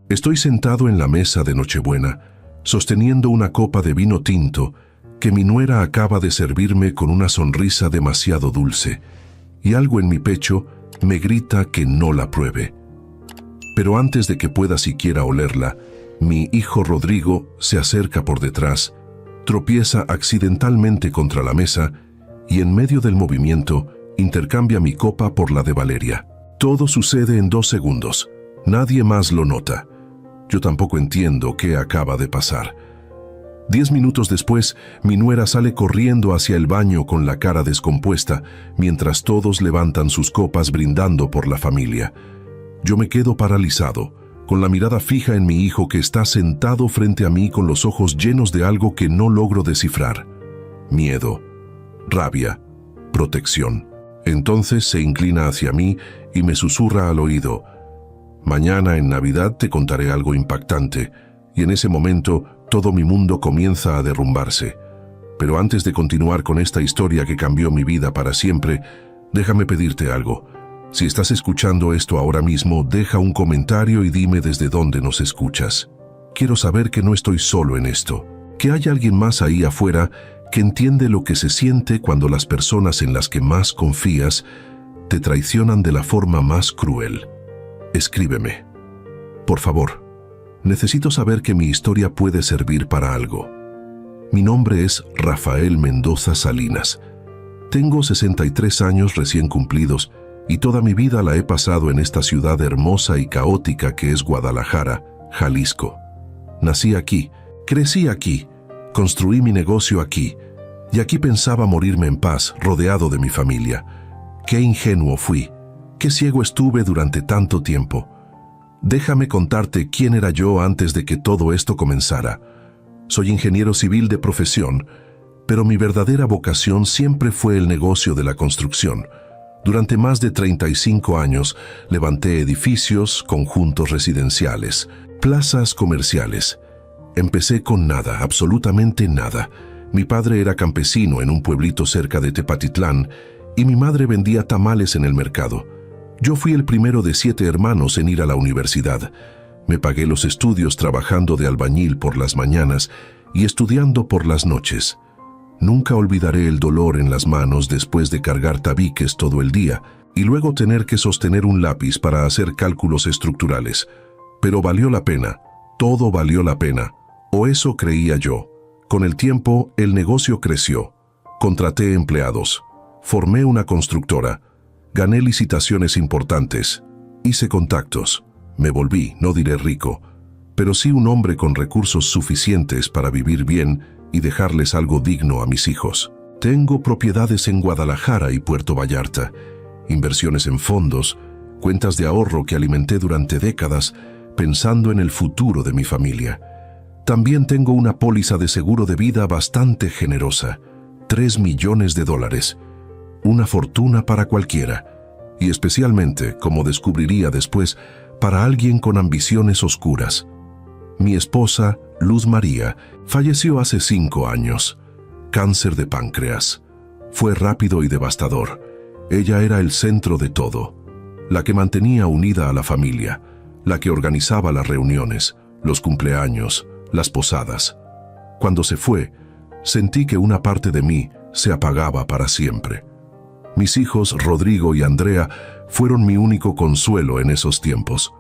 Estoy sentado en la mesa de Nochebuena, sosteniendo una copa de vino tinto que mi nuera acaba de servirme con una sonrisa demasiado dulce, y algo en mi pecho me grita que no la pruebe. Pero antes de que pueda siquiera olerla, mi hijo Rodrigo se acerca por detrás, tropieza accidentalmente contra la mesa y en medio del movimiento intercambia mi copa por la de Valeria. Todo sucede en 2 segundos. Nadie más lo nota. Yo tampoco entiendo qué acaba de pasar. 10 minutos después, mi nuera sale corriendo hacia el baño con la cara descompuesta, mientras todos levantan sus copas brindando por la familia. Yo me quedo paralizado, con la mirada fija en mi hijo que está sentado frente a mí con los ojos llenos de algo que no logro descifrar. Miedo, rabia, protección. Entonces se inclina hacia mí y me susurra al oído: «Mañana en Navidad te contaré algo impactante», y en ese momento todo mi mundo comienza a derrumbarse. Pero antes de continuar con esta historia que cambió mi vida para siempre, déjame pedirte algo. Si estás escuchando esto ahora mismo, deja un comentario y dime desde dónde nos escuchas. Quiero saber que no estoy solo en esto, que hay alguien más ahí afuera que entiende lo que se siente cuando las personas en las que más confías te traicionan de la forma más cruel. Escríbeme. Por favor, necesito saber que mi historia puede servir para algo. Mi nombre es Rafael Mendoza Salinas. Tengo 63 años recién cumplidos y toda mi vida la he pasado en esta ciudad hermosa y caótica que es Guadalajara, Jalisco. Nací aquí, crecí aquí, construí mi negocio aquí, y aquí pensaba morirme en paz, rodeado de mi familia. Qué ingenuo fui, qué ciego estuve durante tanto tiempo. Déjame contarte quién era yo antes de que todo esto comenzara. Soy ingeniero civil de profesión, pero mi verdadera vocación siempre fue el negocio de la construcción. Durante más de 35 años levanté edificios, conjuntos residenciales, plazas comerciales. Empecé con nada, absolutamente nada. Mi padre era campesino en un pueblito cerca de Tepatitlán y mi madre vendía tamales en el mercado. Yo fui el primero de 7 hermanos en ir a la universidad. Me pagué los estudios trabajando de albañil por las mañanas y estudiando por las noches. Nunca olvidaré el dolor en las manos después de cargar tabiques todo el día y luego tener que sostener un lápiz para hacer cálculos estructurales. Pero valió la pena, todo valió la pena, o eso creía yo. Con el tiempo, el negocio creció. Contraté empleados, formé una constructora, gané licitaciones importantes, hice contactos, me volví, no diré rico, pero sí un hombre con recursos suficientes para vivir bien y dejarles algo digno a mis hijos. Tengo propiedades en Guadalajara y Puerto Vallarta, inversiones en fondos, cuentas de ahorro que alimenté durante décadas pensando en el futuro de mi familia. También tengo una póliza de seguro de vida bastante generosa, $3 millones, una fortuna para cualquiera, y especialmente, como descubriría después, para alguien con ambiciones oscuras. Mi esposa, Luz María, falleció hace 5 años. Cáncer de páncreas. Fue rápido y devastador. Ella era el centro de todo, la que mantenía unida a la familia, la que organizaba las reuniones, los cumpleaños, las posadas. Cuando se fue, sentí que una parte de mí se apagaba para siempre. Mis hijos, Rodrigo y Andrea, fueron mi único consuelo en esos tiempos.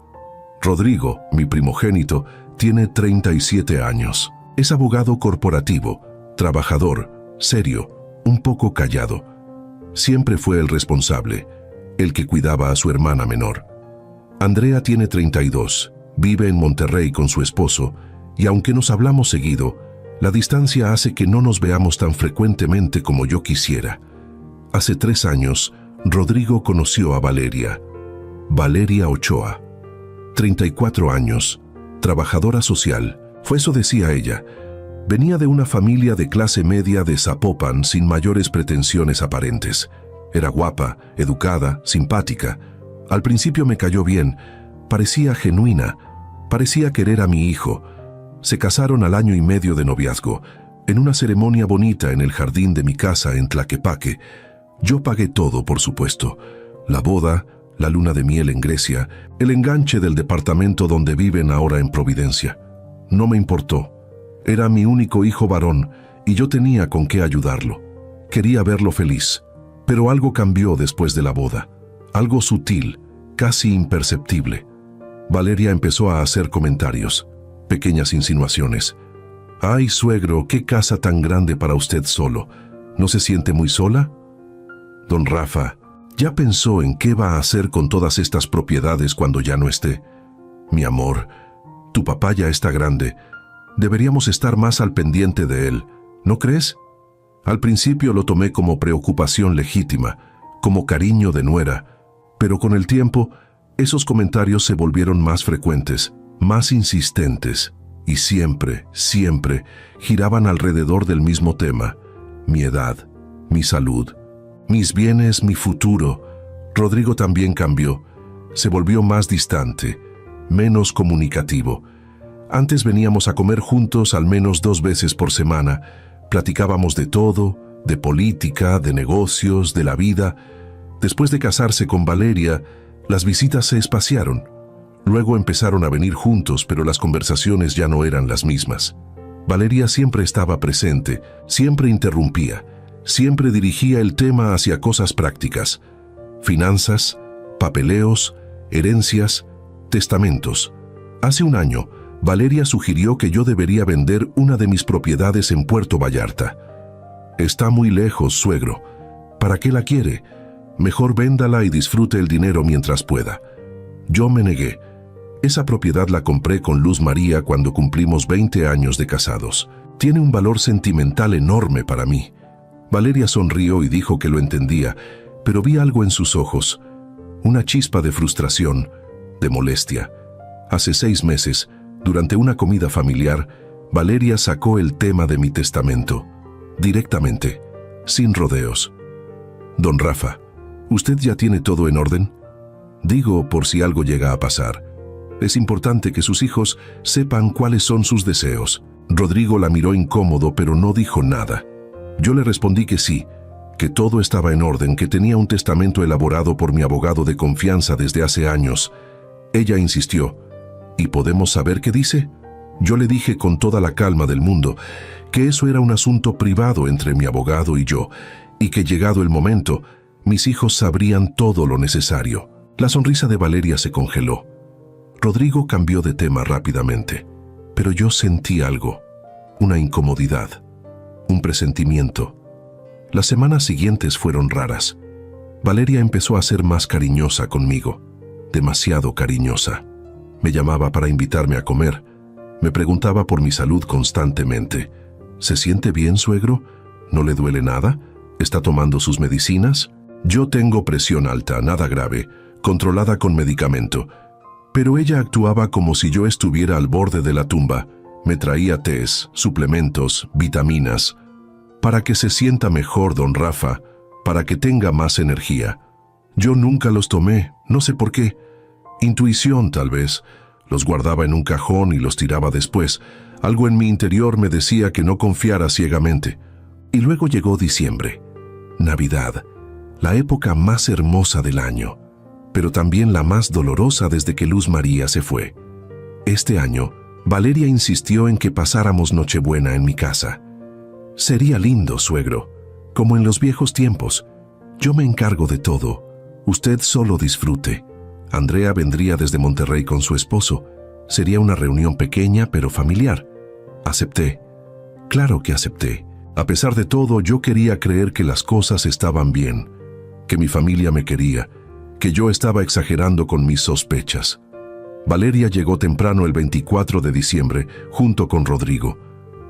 Rodrigo, mi primogénito, tiene 37 años. Es abogado corporativo, trabajador, serio, un poco callado. Siempre fue el responsable, el que cuidaba a su hermana menor. Andrea tiene 32, vive en Monterrey con su esposo, y aunque nos hablamos seguido, la distancia hace que no nos veamos tan frecuentemente como yo quisiera. Hace 3 años, Rodrigo conoció a Valeria Ochoa. 34 años, trabajadora social, fue eso decía ella. Venía de una familia de clase media de Zapopan sin mayores pretensiones aparentes. Era guapa, educada, simpática. Al principio me cayó bien, parecía genuina, parecía querer a mi hijo. Se casaron al año y medio de noviazgo, en una ceremonia bonita en el jardín de mi casa en Tlaquepaque. Yo pagué todo, por supuesto: la boda, la luna de miel en Grecia, el enganche del departamento donde viven ahora en Providencia. No me importó. Era mi único hijo varón y yo tenía con qué ayudarlo. Quería verlo feliz. Pero algo cambió después de la boda. Algo sutil, casi imperceptible. Valeria empezó a hacer comentarios, pequeñas insinuaciones. «Ay, suegro, qué casa tan grande para usted solo. ¿No se siente muy sola?» «Don Rafa, ¿ya pensó en qué va a hacer con todas estas propiedades cuando ya no esté? Mi amor, tu papá ya está grande. Deberíamos estar más al pendiente de él, ¿no crees?» Al principio lo tomé como preocupación legítima, como cariño de nuera, pero con el tiempo, esos comentarios se volvieron más frecuentes, más insistentes, y siempre, siempre giraban alrededor del mismo tema: mi edad, mi salud, mis bienes, mi futuro. Rodrigo también cambió, se volvió más distante, menos comunicativo. Antes veníamos a comer juntos al menos 2 veces por semana. Platicábamos de todo, de política, de negocios, de la vida. Después de casarse con Valeria, las visitas se espaciaron. Luego empezaron a venir juntos, pero las conversaciones ya no eran las mismas. Valeria siempre estaba presente, siempre interrumpía, siempre dirigía el tema hacia cosas prácticas: finanzas, papeleos, herencias, testamentos. Hace un año, Valeria sugirió que yo debería vender una de mis propiedades en Puerto Vallarta. «Está muy lejos, suegro. ¿Para qué la quiere? Mejor véndala y disfrute el dinero mientras pueda». Yo me negué. Esa propiedad la compré con Luz María cuando cumplimos 20 años de casados. Tiene un valor sentimental enorme para mí. Valeria sonrió y dijo que lo entendía, pero vi algo en sus ojos. Una chispa de frustración, de molestia. Hace 6 meses, durante una comida familiar, Valeria sacó el tema de mi testamento, directamente, sin rodeos. «Don Rafa, ¿usted ya tiene todo en orden? Digo, por si algo llega a pasar. Es importante que sus hijos sepan cuáles son sus deseos». Rodrigo la miró incómodo, pero no dijo nada. Yo le respondí que sí, que todo estaba en orden, que tenía un testamento elaborado por mi abogado de confianza desde hace años. Ella insistió: «¿Y podemos saber qué dice?». Yo le dije con toda la calma del mundo que eso era un asunto privado entre mi abogado y yo, y que llegado el momento, mis hijos sabrían todo lo necesario. La sonrisa de Valeria se congeló. Rodrigo cambió de tema rápidamente, pero yo sentí algo, una incomodidad, un presentimiento. Las semanas siguientes fueron raras. Valeria empezó a ser más cariñosa conmigo, demasiado cariñosa. Me llamaba para invitarme a comer. Me preguntaba por mi salud constantemente. «¿Se siente bien, suegro? ¿No le duele nada? ¿Está tomando sus medicinas?». «Yo tengo presión alta, nada grave, controlada con medicamento». Pero ella actuaba como si yo estuviera al borde de la tumba. Me traía tés, suplementos, vitaminas. «Para que se sienta mejor, don Rafa, para que tenga más energía». Yo nunca los tomé, no sé por qué. Intuición, tal vez. Los guardaba en un cajón y los tiraba después. Algo en mi interior me decía que no confiara ciegamente. Y luego llegó diciembre. Navidad, la época más hermosa del año, pero también la más dolorosa desde que Luz María se fue. Este año, Valeria insistió en que pasáramos Nochebuena en mi casa. «Sería lindo, suegro, como en los viejos tiempos. Yo me encargo de todo. Usted solo disfrute». Andrea vendría desde Monterrey con su esposo. Sería una reunión pequeña pero familiar. Acepté. Claro que acepté. A pesar de todo, yo quería creer que las cosas estaban bien, que mi familia me quería, que yo estaba exagerando con mis sospechas. Valeria llegó temprano el 24 de diciembre, junto con Rodrigo.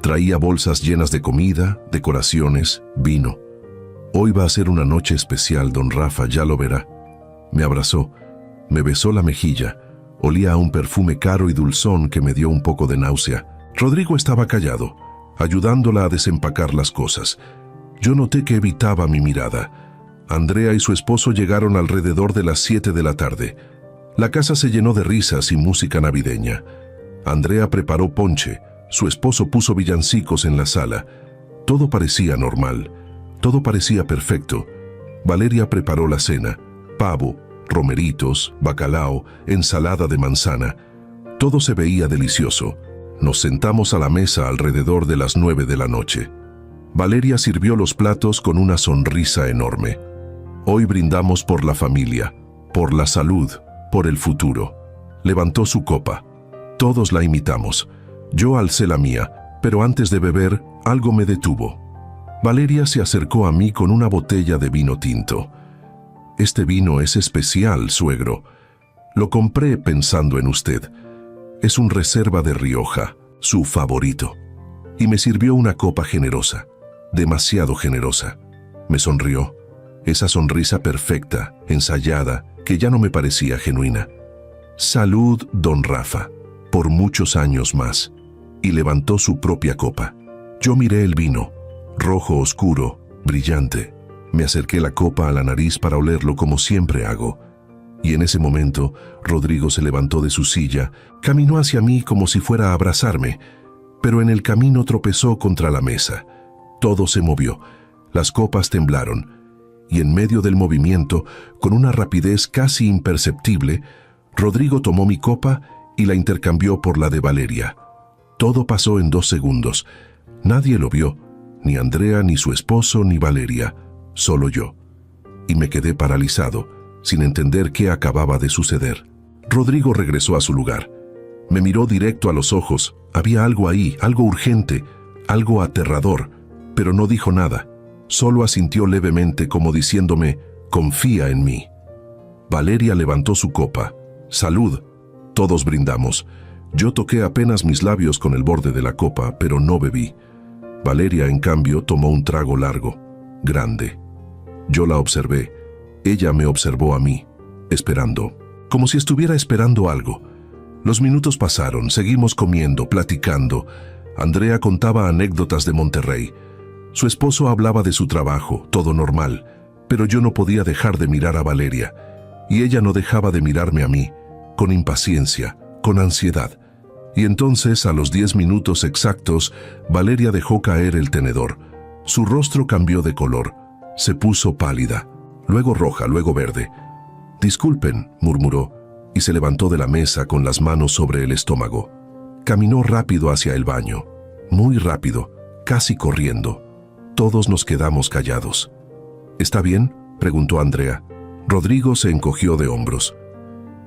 Traía bolsas llenas de comida, decoraciones, vino. «Hoy va a ser una noche especial, don Rafa, ya lo verá». Me abrazó. Me besó la mejilla. Olía a un perfume caro y dulzón que me dio un poco de náusea. Rodrigo estaba callado, ayudándola a desempacar las cosas. Yo noté que evitaba mi mirada. Andrea y su esposo llegaron alrededor de las 7 de la tarde. La casa se llenó de risas y música navideña. Andrea preparó ponche. Su esposo puso villancicos en la sala. Todo parecía normal. Todo parecía perfecto. Valeria preparó la cena: pavo, romeritos, bacalao, ensalada de manzana. Todo se veía delicioso. Nos sentamos a la mesa alrededor de las 9 de la noche. Valeria sirvió los platos con una sonrisa enorme. Hoy brindamos por la familia, por la salud, por el futuro. Levantó su copa. Todos la imitamos. Yo alcé la mía, pero antes de beber, algo me detuvo. Valeria se acercó a mí con una botella de vino tinto. Este vino es especial, suegro. Lo compré pensando en usted. Es un reserva de Rioja, su favorito. Y me sirvió una copa generosa, demasiado generosa. Me sonrió. Esa sonrisa perfecta, ensayada, que ya no me parecía genuina. Salud, don Rafa, por muchos años más. Y levantó su propia copa. Yo miré el vino, rojo oscuro, brillante. Me acerqué la copa a la nariz para olerlo como siempre hago. Y en ese momento, Rodrigo se levantó de su silla, caminó hacia mí como si fuera a abrazarme, pero en el camino tropezó contra la mesa. Todo se movió, las copas temblaron, y en medio del movimiento, con una rapidez casi imperceptible, Rodrigo tomó mi copa y la intercambió por la de Valeria. Todo pasó en 2 segundos. Nadie lo vio, ni Andrea, ni su esposo, ni Valeria, solo yo. Y me quedé paralizado, sin entender qué acababa de suceder. Rodrigo regresó a su lugar. Me miró directo a los ojos. Había algo ahí, algo urgente, algo aterrador, pero no dijo nada. Solo asintió levemente como diciéndome, confía en mí. Valeria levantó su copa. Salud. Todos brindamos. Yo toqué apenas mis labios con el borde de la copa, pero no bebí. Valeria, en cambio, tomó un trago largo, grande. Yo la observé. Ella me observó a mí, esperando, como si estuviera esperando algo. Los minutos pasaron, seguimos comiendo, platicando. Andrea contaba anécdotas de Monterrey. Su esposo hablaba de su trabajo, todo normal, pero yo no podía dejar de mirar a Valeria, y ella no dejaba de mirarme a mí, con impaciencia, con ansiedad. Y entonces, a los 10 minutos exactos, Valeria dejó caer el tenedor. Su rostro cambió de color, se puso pálida, luego roja, luego verde. «Disculpen», murmuró, y se levantó de la mesa con las manos sobre el estómago. Caminó rápido hacia el baño, muy rápido, casi corriendo. Todos nos quedamos callados. «¿Está bien?», preguntó Andrea. Rodrigo se encogió de hombros.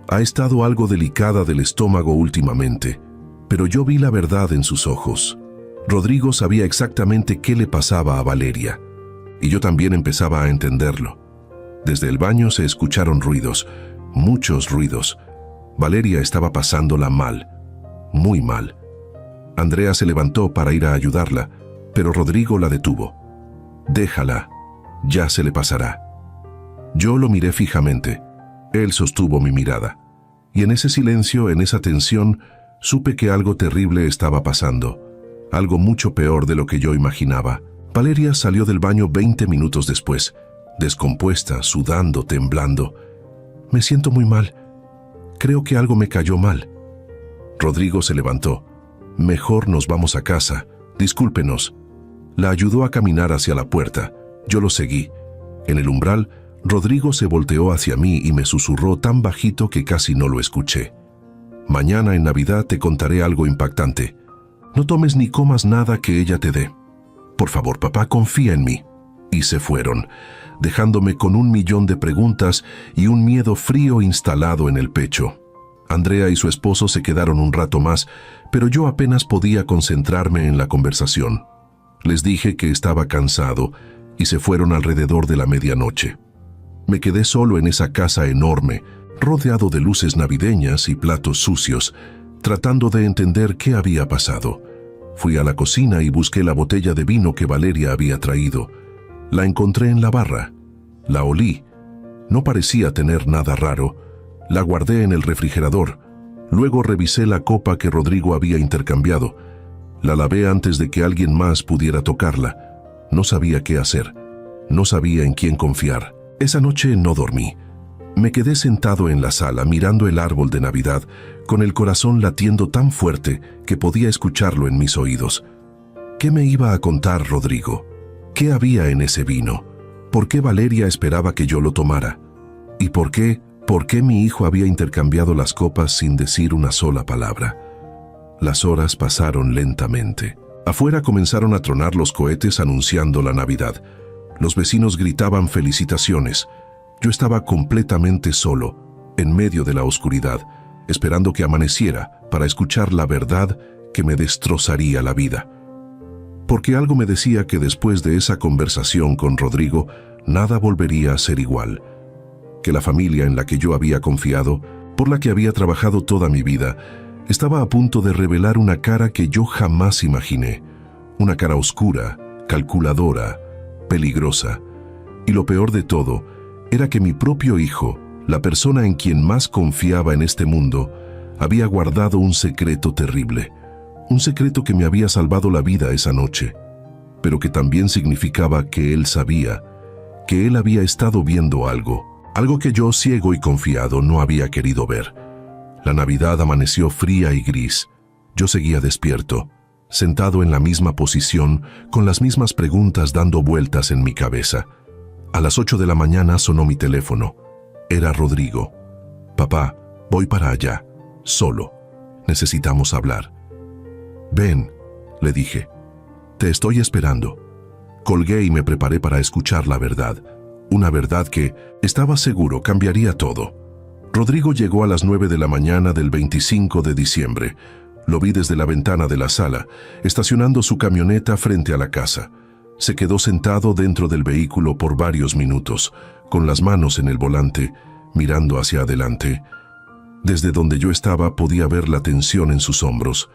«Ha estado algo delicada del estómago últimamente, pero yo vi la verdad en sus ojos». Rodrigo sabía exactamente qué le pasaba a Valeria, y yo también empezaba a entenderlo. Desde el baño se escucharon ruidos, muchos ruidos. Valeria estaba pasándola mal, muy mal. Andrea se levantó para ir a ayudarla, pero Rodrigo la detuvo. «Déjala, ya se le pasará». Yo lo miré fijamente. Él sostuvo mi mirada. Y en ese silencio, en esa tensión, supe que algo terrible estaba pasando. Algo mucho peor de lo que yo imaginaba. Valeria salió del baño 20 minutos después, descompuesta, sudando, temblando. «Me siento muy mal. Creo que algo me cayó mal». Rodrigo se levantó. «Mejor nos vamos a casa. Discúlpenos». La ayudó a caminar hacia la puerta. Yo lo seguí. En el umbral, Rodrigo se volteó hacia mí y me susurró tan bajito que casi no lo escuché. «Mañana en Navidad te contaré algo impactante. No tomes ni comas nada que ella te dé. Por favor, papá, confía en mí». Y se fueron, dejándome con 1.000.000 de preguntas y un miedo frío instalado en el pecho. Andrea y su esposo se quedaron un rato más, pero yo apenas podía concentrarme en la conversación. Les dije que estaba cansado y se fueron alrededor de la medianoche. Me quedé solo en esa casa enorme, rodeado de luces navideñas y platos sucios, tratando de entender qué había pasado. Fui a la cocina y busqué la botella de vino que Valeria había traído. La encontré en la barra. La olí. No parecía tener nada raro. La guardé en el refrigerador. Luego revisé la copa que Rodrigo había intercambiado. La lavé antes de que alguien más pudiera tocarla. No sabía qué hacer. No sabía en quién confiar. Esa noche no dormí. Me quedé sentado en la sala mirando el árbol de Navidad, con el corazón latiendo tan fuerte que podía escucharlo en mis oídos. ¿Qué me iba a contar Rodrigo? ¿Qué había en ese vino? ¿Por qué Valeria esperaba que yo lo tomara? ¿Y por qué ¿Por qué mi hijo había intercambiado las copas sin decir una sola palabra? Las horas pasaron lentamente. Afuera comenzaron a tronar los cohetes anunciando la Navidad. Los vecinos gritaban felicitaciones. Yo estaba completamente solo, en medio de la oscuridad, esperando que amaneciera para escuchar la verdad que me destrozaría la vida. Porque algo me decía que después de esa conversación con Rodrigo, nada volvería a ser igual. Que la familia en la que yo había confiado, por la que había trabajado toda mi vida, estaba a punto de revelar una cara que yo jamás imaginé. Una cara oscura, calculadora, peligrosa. Y lo peor de todo era que mi propio hijo, la persona en quien más confiaba en este mundo, había guardado un secreto terrible. Un secreto que me había salvado la vida esa noche, pero que también significaba que él sabía, que él había estado viendo algo que yo, ciego y confiado, no había querido ver. La Navidad amaneció fría y gris. Yo seguía despierto, sentado en la misma posición, con las mismas preguntas dando vueltas en mi cabeza. A las 8 de la mañana sonó mi teléfono. Era Rodrigo. «Papá, voy para allá, solo. Necesitamos hablar». «Ven», le dije. «Te estoy esperando». Colgué y me preparé para escuchar la verdad. Una verdad que, estaba seguro, cambiaría todo. Rodrigo llegó a las 9 de la mañana del 25 de diciembre. Lo vi desde la ventana de la sala, estacionando su camioneta frente a la casa. Se quedó sentado dentro del vehículo por varios minutos, con las manos en el volante, mirando hacia adelante. Desde donde yo estaba podía ver la tensión en sus hombros,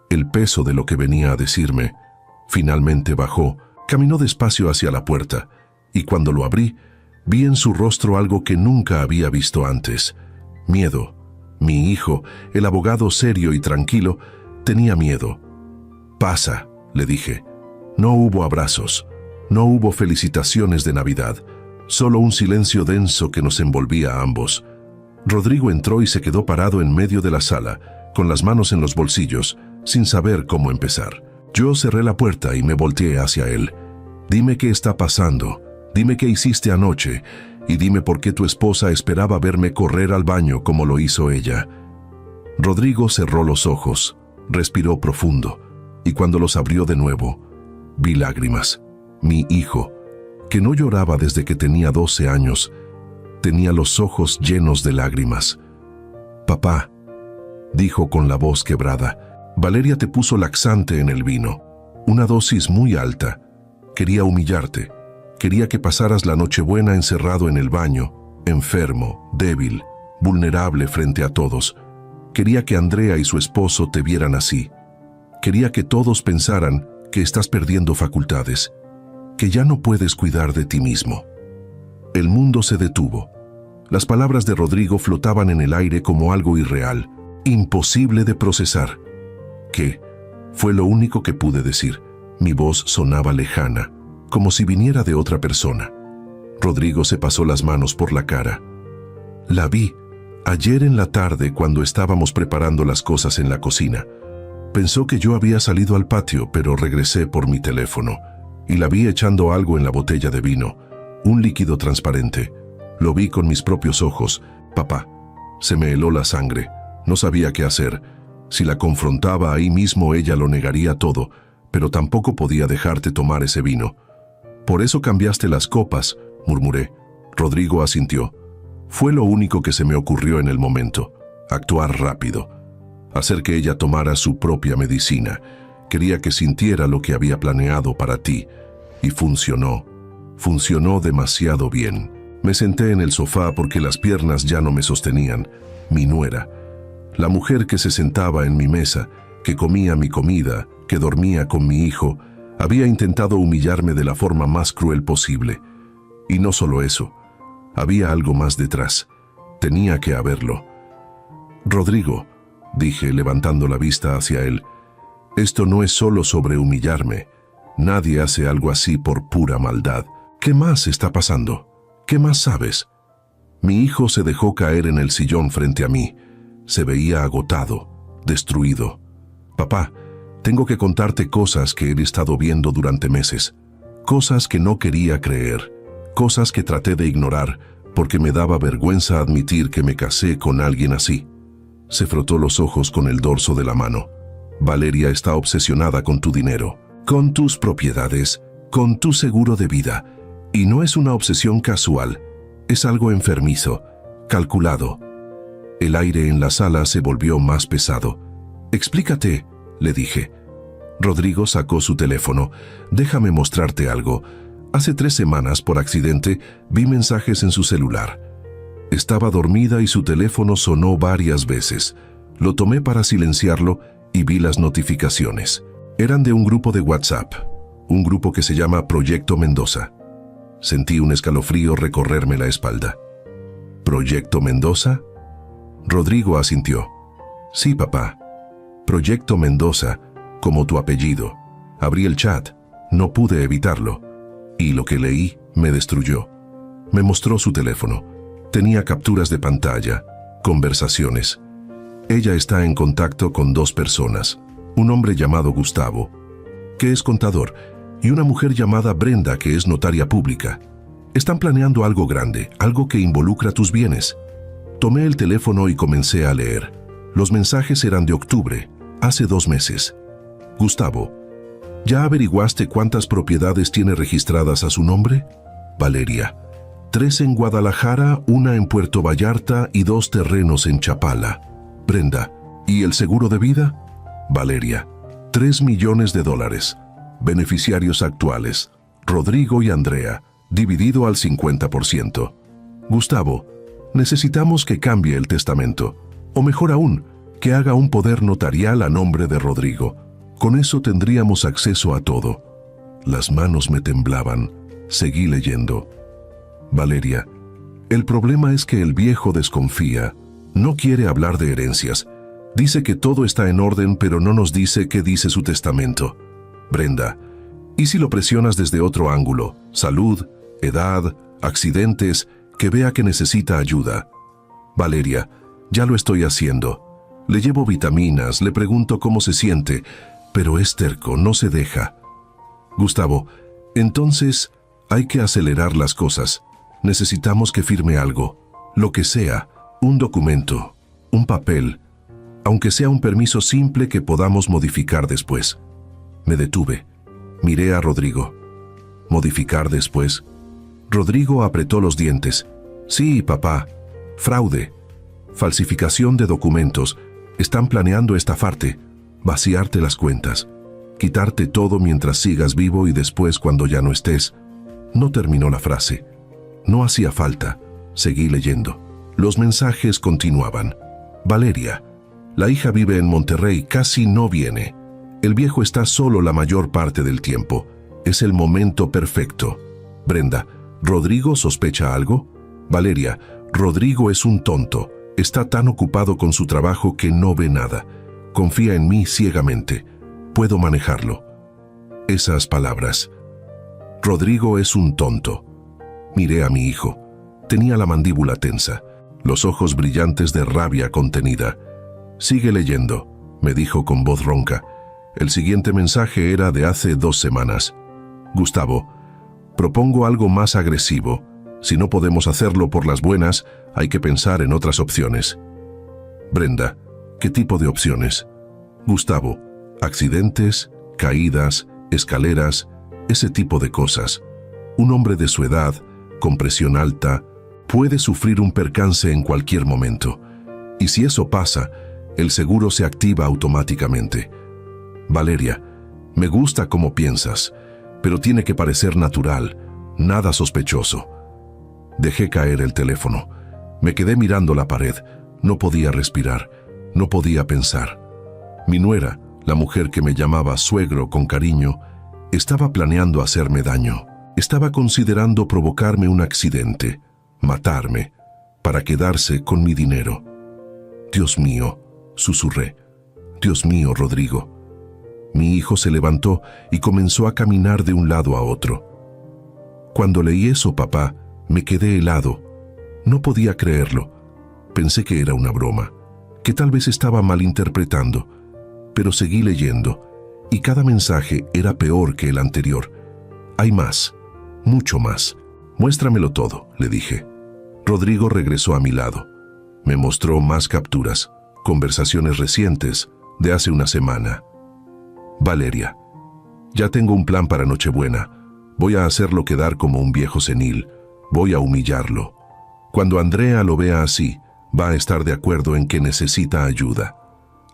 el peso de lo que venía a decirme. Finalmente bajó, caminó despacio hacia la puerta, y cuando lo abrí, vi en su rostro algo que nunca había visto antes. Miedo. Mi hijo, el abogado serio y tranquilo, tenía miedo. «Pasa», le dije. No hubo abrazos, no hubo felicitaciones de Navidad, solo un silencio denso que nos envolvía a ambos. Rodrigo entró y se quedó parado en medio de la sala, con las manos en los bolsillos, sin saber cómo empezar. Yo cerré la puerta y me volteé hacia él. «Dime qué está pasando. Dime qué hiciste anoche y dime por qué tu esposa esperaba verme correr al baño como lo hizo ella». Rodrigo cerró los ojos, respiró profundo, y cuando los abrió de nuevo, vi lágrimas. Mi hijo, que no lloraba desde que tenía 12 años, tenía los ojos llenos de lágrimas. «Papá», dijo con la voz quebrada, «Valeria te puso laxante en el vino, una dosis muy alta. Quería humillarte. Quería que pasaras la Nochebuena encerrado en el baño, enfermo, débil, vulnerable frente a todos. Quería que Andrea y su esposo te vieran así. Quería que todos pensaran que estás perdiendo facultades, que ya no puedes cuidar de ti mismo». El mundo se detuvo. Las palabras de Rodrigo flotaban en el aire como algo irreal, imposible de procesar. «¿Qué?», fue lo único que pude decir. Mi voz sonaba lejana, como si viniera de otra persona. Rodrigo se pasó las manos por la cara. «La vi ayer en la tarde cuando estábamos preparando las cosas en la cocina. Pensó que yo había salido al patio, pero regresé por mi teléfono y la vi echando algo en la botella de vino, un líquido transparente. Lo vi con mis propios ojos. Papá, se me heló la sangre. No sabía qué hacer. Si la confrontaba ahí mismo, ella lo negaría todo, pero tampoco podía dejarte tomar ese vino». «Por eso cambiaste las copas», murmuré. Rodrigo asintió. Fue lo único que se me ocurrió en el momento. Actuar rápido. Hacer que ella tomara su propia medicina. Quería que sintiera lo que había planeado para ti. Y funcionó. Funcionó demasiado bien. Me senté en el sofá porque las piernas ya no me sostenían. Mi nuera, la mujer que se sentaba en mi mesa, que comía mi comida, que dormía con mi hijo, había intentado humillarme de la forma más cruel posible. Y no solo eso, había algo más detrás. Tenía que haberlo. «Rodrigo», dije levantando la vista hacia él, «esto no es solo sobre humillarme. Nadie hace algo así por pura maldad. ¿Qué más está pasando? ¿Qué más sabes?» Mi hijo se dejó caer en el sillón frente a mí. Se veía agotado, destruido. «Papá, tengo que contarte cosas que he estado viendo durante meses. Cosas que no quería creer. Cosas que traté de ignorar, porque me daba vergüenza admitir que me casé con alguien así. Se frotó los ojos con el dorso de la mano. Valeria está obsesionada con tu dinero, con tus propiedades, con tu seguro de vida. Y no es una obsesión casual, es algo enfermizo, calculado. El aire en la sala se volvió más pesado. Explícate, le dije. Rodrigo sacó su teléfono. Déjame mostrarte algo. Hace 3 semanas, por accidente, vi mensajes en su celular. Estaba dormida y su teléfono sonó varias veces. Lo tomé para silenciarlo y vi las notificaciones. Eran de un grupo de WhatsApp, un grupo que se llama Proyecto Mendoza. Sentí un escalofrío recorrerme la espalda. ¿Proyecto Mendoza? Rodrigo asintió. Sí, papá. Proyecto Mendoza, como tu apellido. Abrí el chat. No pude evitarlo. Y lo que leí me destruyó. Me mostró su teléfono. Tenía capturas de pantalla, conversaciones. Ella está en contacto con 2 personas. Un hombre llamado Gustavo, que es contador, y una mujer llamada Brenda, que es notaria pública. Están planeando algo grande, algo que involucra tus bienes. Tomé el teléfono y comencé a leer. Los mensajes eran de octubre, hace 2 meses. Gustavo, ¿ya averiguaste cuántas propiedades tiene registradas a su nombre? Valeria, 3 en Guadalajara, 1 en Puerto Vallarta y 2 terrenos en Chapala. Brenda, ¿y el seguro de vida? Valeria, $3 millones. Beneficiarios actuales, Rodrigo y Andrea, dividido al 50%. Gustavo, necesitamos que cambie el testamento, o mejor aún, que haga un poder notarial a nombre de Rodrigo. Con eso tendríamos acceso a todo. Las manos me temblaban. Seguí leyendo. Valeria, el problema es que el viejo desconfía. No quiere hablar de herencias. Dice que todo está en orden, pero no nos dice qué dice su testamento. Brenda, ¿y si lo presionas desde otro ángulo? Salud, edad, accidentes, que vea que necesita ayuda. Valeria, ya lo estoy haciendo. Le llevo vitaminas, le pregunto cómo se siente, pero es terco, no se deja. Gustavo, entonces hay que acelerar las cosas. Necesitamos que firme algo, lo que sea, un documento, un papel, aunque sea un permiso simple que podamos modificar después. Me detuve. Miré a Rodrigo. ¿Modificar después? Rodrigo apretó los dientes. Sí, papá. Fraude. Falsificación de documentos. Están planeando estafarte, vaciarte las cuentas, quitarte todo mientras sigas vivo y después cuando ya no estés. No terminó la frase. No hacía falta. Seguí leyendo. Los mensajes continuaban. Valeria, la hija vive en Monterrey, casi no viene. El viejo está solo la mayor parte del tiempo. Es el momento perfecto. Brenda, ¿Rodrigo sospecha algo? Valeria, Rodrigo es un tonto. Está tan ocupado con su trabajo que no ve nada. Confía en mí ciegamente. Puedo manejarlo. Esas palabras. Rodrigo es un tonto. Miré a mi hijo. Tenía la mandíbula tensa, los ojos brillantes de rabia contenida. Sigue leyendo, me dijo con voz ronca. El siguiente mensaje era de hace 2 semanas. Gustavo, propongo algo más agresivo. Si no podemos hacerlo por las buenas, hay que pensar en otras opciones. Brenda, ¿qué tipo de opciones? Gustavo, accidentes, caídas, escaleras, ese tipo de cosas. Un hombre de su edad, con presión alta, puede sufrir un percance en cualquier momento. Y si eso pasa, el seguro se activa automáticamente. Valeria, me gusta cómo piensas, pero tiene que parecer natural, nada sospechoso. Dejé caer el teléfono. Me quedé mirando la pared. No podía respirar, no podía pensar. Mi nuera, la mujer que me llamaba suegro con cariño, estaba planeando hacerme daño. Estaba considerando provocarme un accidente, matarme, para quedarse con mi dinero. Dios mío, susurré. Dios mío, Rodrigo. Mi hijo se levantó y comenzó a caminar de un lado a otro. Cuando leí eso, papá, me quedé helado. No podía creerlo. Pensé que era una broma, que tal vez estaba malinterpretando, pero seguí leyendo, y cada mensaje era peor que el anterior. Hay más, mucho más. Muéstramelo todo, le dije. Rodrigo regresó a mi lado. Me mostró más capturas, conversaciones recientes de hace una semana. Valeria, ya tengo un plan para Nochebuena. Voy a hacerlo quedar como un viejo senil. Voy a humillarlo. Cuando Andrea lo vea así, va a estar de acuerdo en que necesita ayuda.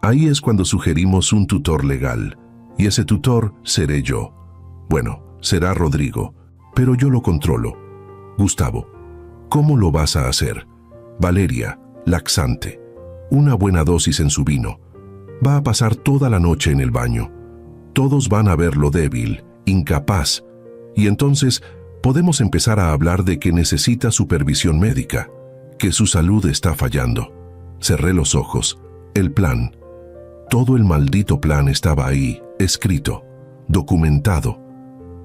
Ahí es cuando sugerimos un tutor legal. Y ese tutor seré yo. Bueno, será Rodrigo, pero yo lo controlo. Gustavo, ¿cómo lo vas a hacer? Valeria, laxante. Una buena dosis en su vino. Va a pasar toda la noche en el baño. Todos van a verlo débil, incapaz. Y entonces podemos empezar a hablar de que necesita supervisión médica, que su salud está fallando. Cerré los ojos. El plan. Todo el maldito plan estaba ahí, escrito, documentado.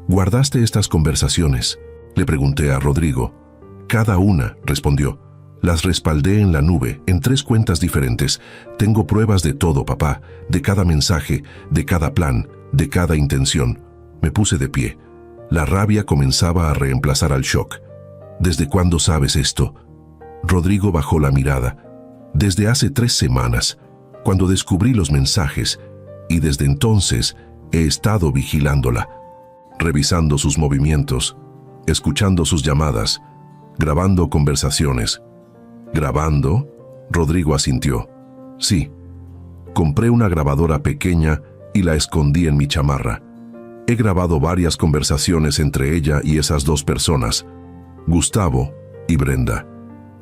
¿Guardaste estas conversaciones? Le pregunté a Rodrigo. Cada una, respondió. Las respaldé en la nube, en 3 cuentas diferentes. Tengo pruebas de todo, papá, de cada mensaje, de cada plan, de cada intención. Me puse de pie. La rabia comenzaba a reemplazar al shock. ¿Desde cuándo sabes esto? Rodrigo bajó la mirada. Desde hace 3 semanas, cuando descubrí los mensajes, y desde entonces he estado vigilándola, revisando sus movimientos, escuchando sus llamadas, grabando conversaciones. ¿Grabando? Rodrigo asintió. Sí. Compré una grabadora pequeña y la escondí en mi chamarra. He grabado varias conversaciones entre ella y esas 2 personas, Gustavo y Brenda.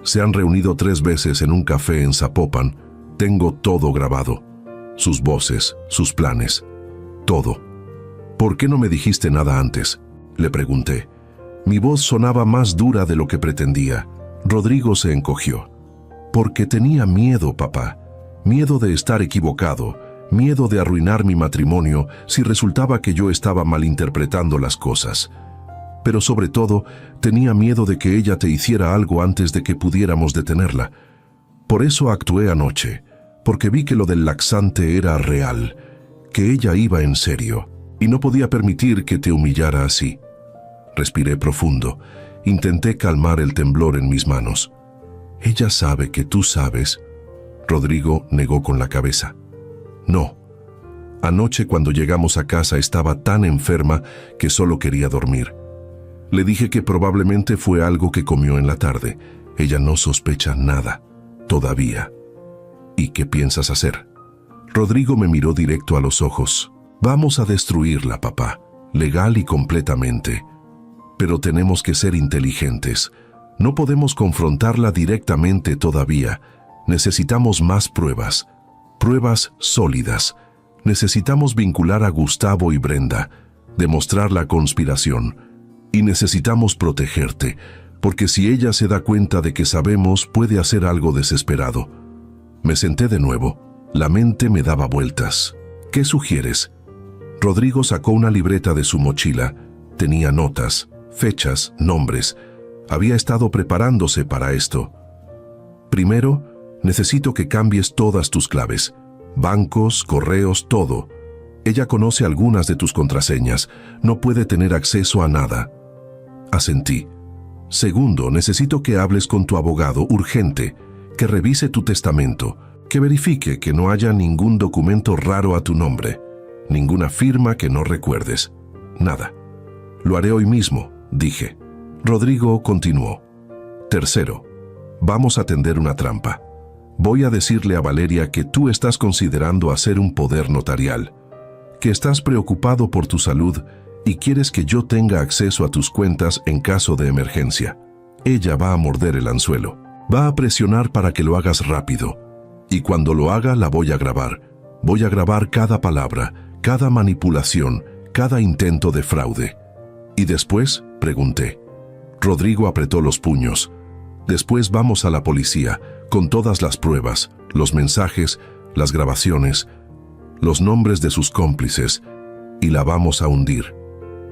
Se han reunido 3 veces en un café en Zapopan. Tengo todo grabado. Sus voces, sus planes, todo. ¿Por qué no me dijiste nada antes?, le pregunté. Mi voz sonaba más dura de lo que pretendía. Rodrigo se encogió. Porque tenía miedo, papá. Miedo de estar equivocado. Miedo de arruinar mi matrimonio si resultaba que yo estaba malinterpretando las cosas. Pero sobre todo, tenía miedo de que ella te hiciera algo antes de que pudiéramos detenerla. Por eso actué anoche, porque vi que lo del laxante era real, que ella iba en serio, y no podía permitir que te humillara así. Respiré profundo. Intenté calmar el temblor en mis manos. Ella sabe que tú sabes. Rodrigo negó con la cabeza. No. Anoche cuando llegamos a casa estaba tan enferma que solo quería dormir. Le dije que probablemente fue algo que comió en la tarde. Ella no sospecha nada, todavía. ¿Y qué piensas hacer? Rodrigo me miró directo a los ojos. Vamos a destruirla, papá, legal y completamente. Pero tenemos que ser inteligentes. No podemos confrontarla directamente todavía. Necesitamos más pruebas. Pruebas sólidas. Necesitamos vincular a Gustavo y Brenda, demostrar la conspiración. Y necesitamos protegerte, porque si ella se da cuenta de que sabemos, puede hacer algo desesperado. Me senté de nuevo. La mente me daba vueltas. ¿Qué sugieres? Rodrigo sacó una libreta de su mochila. Tenía notas, fechas, nombres. Había estado preparándose para esto. Primero, necesito que cambies todas tus claves. Bancos, correos, todo. Ella conoce algunas de tus contraseñas. No puede tener acceso a nada. Asentí. Segundo, necesito que hables con tu abogado urgente, que revise tu testamento, que verifique que no haya ningún documento raro a tu nombre, ninguna firma que no recuerdes. Nada. Lo haré hoy mismo, dije. Rodrigo continuó. Tercero, vamos a tender una trampa. Voy a decirle a Valeria que tú estás considerando hacer un poder notarial, que estás preocupado por tu salud y quieres que yo tenga acceso a tus cuentas en caso de emergencia. Ella va a morder el anzuelo. Va a presionar para que lo hagas rápido. Y cuando lo haga, la voy a grabar. Voy a grabar cada palabra, cada manipulación, cada intento de fraude. ¿Y después?, pregunté. Rodrigo apretó los puños. Después vamos a la policía, con todas las pruebas, los mensajes, las grabaciones, los nombres de sus cómplices, y la vamos a hundir.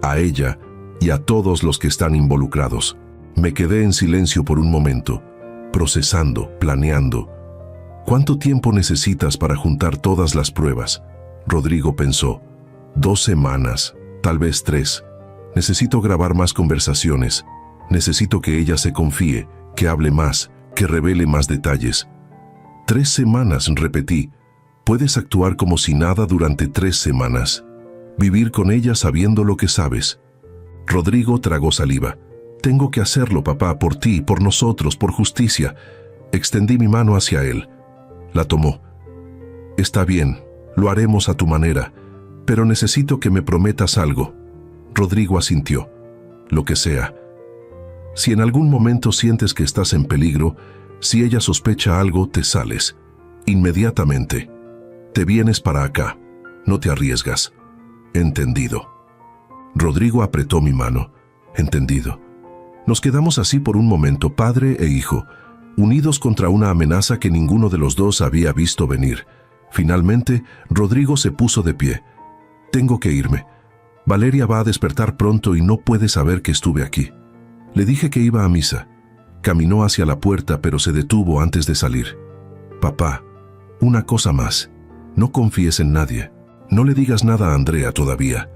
A ella y a todos los que están involucrados. Me quedé en silencio por un momento, procesando, planeando. ¿Cuánto tiempo necesitas para juntar todas las pruebas? Rodrigo pensó. 2 semanas, tal vez 3. Necesito grabar más conversaciones. Necesito que ella se confíe que hable más, que revele más detalles. 3 semanas, repetí. Puedes actuar como si nada durante 3 semanas. Vivir con ella sabiendo lo que sabes. Rodrigo tragó saliva. Tengo que hacerlo, papá, por ti, por nosotros, por justicia. Extendí mi mano hacia él. La tomó. Está bien, lo haremos a tu manera, pero necesito que me prometas algo. Rodrigo asintió. Lo que sea. Si en algún momento sientes que estás en peligro, si ella sospecha algo, te sales. Inmediatamente. Te vienes para acá. No te arriesgas. Entendido. Rodrigo apretó mi mano. Entendido. Nos quedamos así por un momento, padre e hijo, unidos contra una amenaza que ninguno de los dos había visto venir. Finalmente, Rodrigo se puso de pie. Tengo que irme. Valeria va a despertar pronto y no puede saber que estuve aquí. Le dije que iba a misa. Caminó hacia la puerta, pero se detuvo antes de salir. Papá, una cosa más. No confíes en nadie. No le digas nada a Andrea todavía.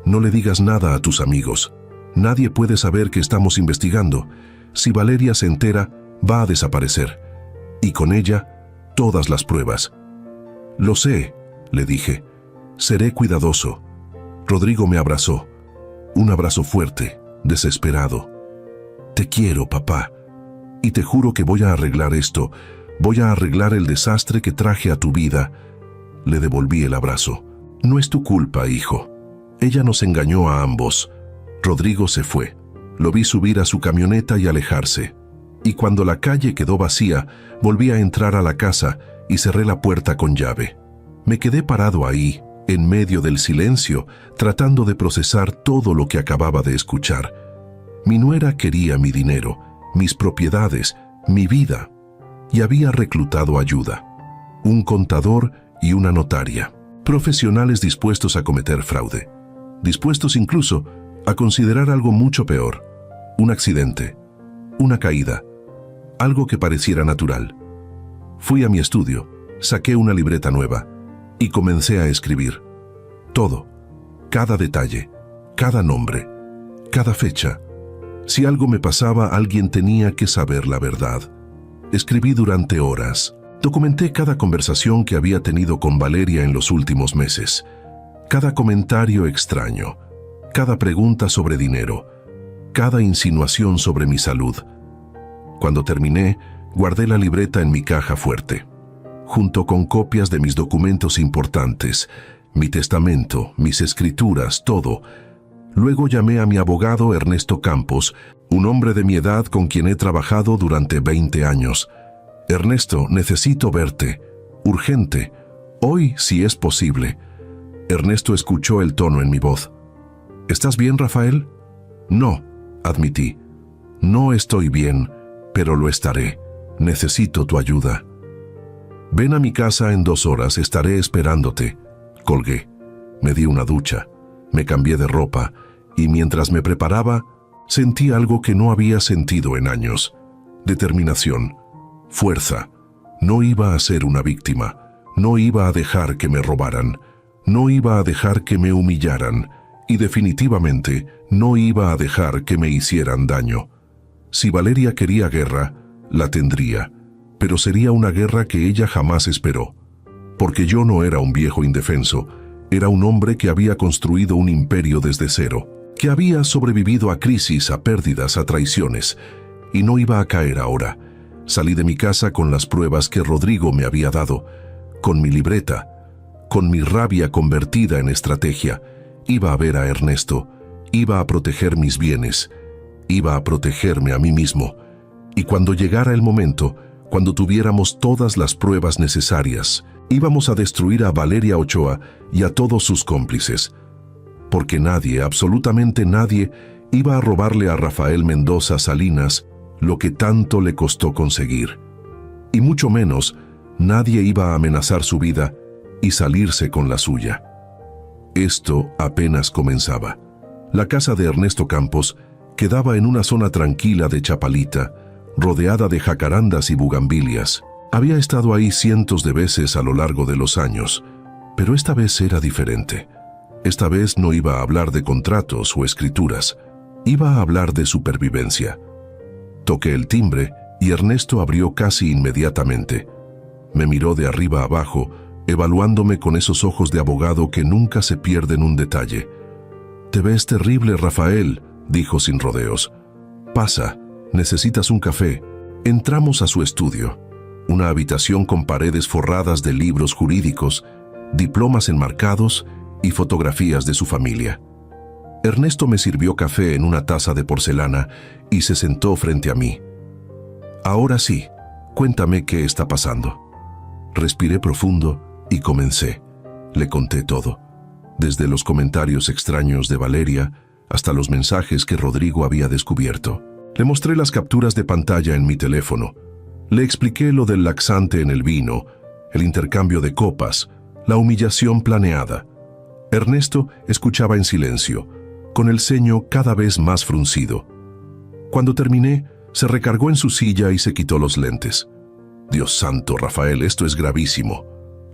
No le digas nada a tus amigos. Nadie puede saber que estamos investigando. Si Valeria se entera, va a desaparecer. Y con ella, todas las pruebas. Lo sé, le dije. Seré cuidadoso. Rodrigo me abrazó. Un abrazo fuerte, desesperado. Te quiero, papá. Y te juro que voy a arreglar esto. Voy a arreglar el desastre que traje a tu vida. Le devolví el abrazo. No es tu culpa, hijo. Ella nos engañó a ambos. Rodrigo se fue. Lo vi subir a su camioneta y alejarse. Y cuando la calle quedó vacía, volví a entrar a la casa y cerré la puerta con llave. Me quedé parado ahí, en medio del silencio, tratando de procesar todo lo que acababa de escuchar. Mi nuera quería mi dinero, mis propiedades, mi vida, y había reclutado ayuda. Un contador y una notaria. Profesionales dispuestos a cometer fraude. Dispuestos incluso a considerar algo mucho peor. Un accidente, una caída, algo que pareciera natural. Fui a mi estudio, saqué una libreta nueva y comencé a escribir. Todo, cada detalle, cada nombre, cada fecha. Si algo me pasaba, alguien tenía que saber la verdad. Escribí durante horas. Documenté cada conversación que había tenido con Valeria en los últimos meses. Cada comentario extraño, cada pregunta sobre dinero, cada insinuación sobre mi salud. Cuando terminé, guardé la libreta en mi caja fuerte, junto con copias de mis documentos importantes, mi testamento, mis escrituras, todo. Luego llamé a mi abogado Ernesto Campos, un hombre de mi edad con quien he trabajado durante 20 años. Ernesto, necesito verte. Urgente. Hoy, si es posible. Ernesto escuchó el tono en mi voz. ¿Estás bien, Rafael? No, admití. No estoy bien, pero lo estaré. Necesito tu ayuda. Ven a mi casa en 2 horas, estaré esperándote. Colgué. Me di una ducha. Me cambié de ropa y mientras me preparaba, sentí algo que no había sentido en años. Determinación. Fuerza. No iba a ser una víctima. No iba a dejar que me robaran. No iba a dejar que me humillaran. Y definitivamente no iba a dejar que me hicieran daño. Si Valeria quería guerra, la tendría. Pero sería una guerra que ella jamás esperó. Porque yo no era un viejo indefenso. Era un hombre que había construido un imperio desde cero. Que había sobrevivido a crisis, a pérdidas, a traiciones. Y no iba a caer ahora. Salí de mi casa con las pruebas que Rodrigo me había dado, con mi libreta, con mi rabia convertida en estrategia. Iba a ver a Ernesto, iba a proteger mis bienes, iba a protegerme a mí mismo. Y cuando llegara el momento, cuando tuviéramos todas las pruebas necesarias, íbamos a destruir a Valeria Ochoa y a todos sus cómplices. Porque nadie, absolutamente nadie, iba a robarle a Rafael Mendoza Salinas lo que tanto le costó conseguir. Y mucho menos, nadie iba a amenazar su vida y salirse con la suya. Esto apenas comenzaba. La casa de Ernesto Campos quedaba en una zona tranquila de Chapalita, rodeada de jacarandas y bugambilias. Había estado ahí cientos de veces a lo largo de los años, pero esta vez era diferente. Esta vez no iba a hablar de contratos o escrituras, iba a hablar de supervivencia. Toqué el timbre y Ernesto abrió casi inmediatamente. Me miró de arriba a abajo, evaluándome con esos ojos de abogado que nunca se pierden un detalle. «Te ves terrible, Rafael», dijo sin rodeos. «Pasa, necesitas un café». Entramos a su estudio, una habitación con paredes forradas de libros jurídicos, diplomas enmarcados y fotografías de su familia. Ernesto me sirvió café en una taza de porcelana y se sentó frente a mí. «Ahora sí, cuéntame qué está pasando». Respiré profundo y comencé. Le conté todo, desde los comentarios extraños de Valeria hasta los mensajes que Rodrigo había descubierto. Le mostré las capturas de pantalla en mi teléfono. Le expliqué lo del laxante en el vino, el intercambio de copas, la humillación planeada. Ernesto escuchaba en silencio, con el ceño cada vez más fruncido. Cuando terminé, se recargó en su silla y se quitó los lentes. «Dios santo, Rafael, esto es gravísimo».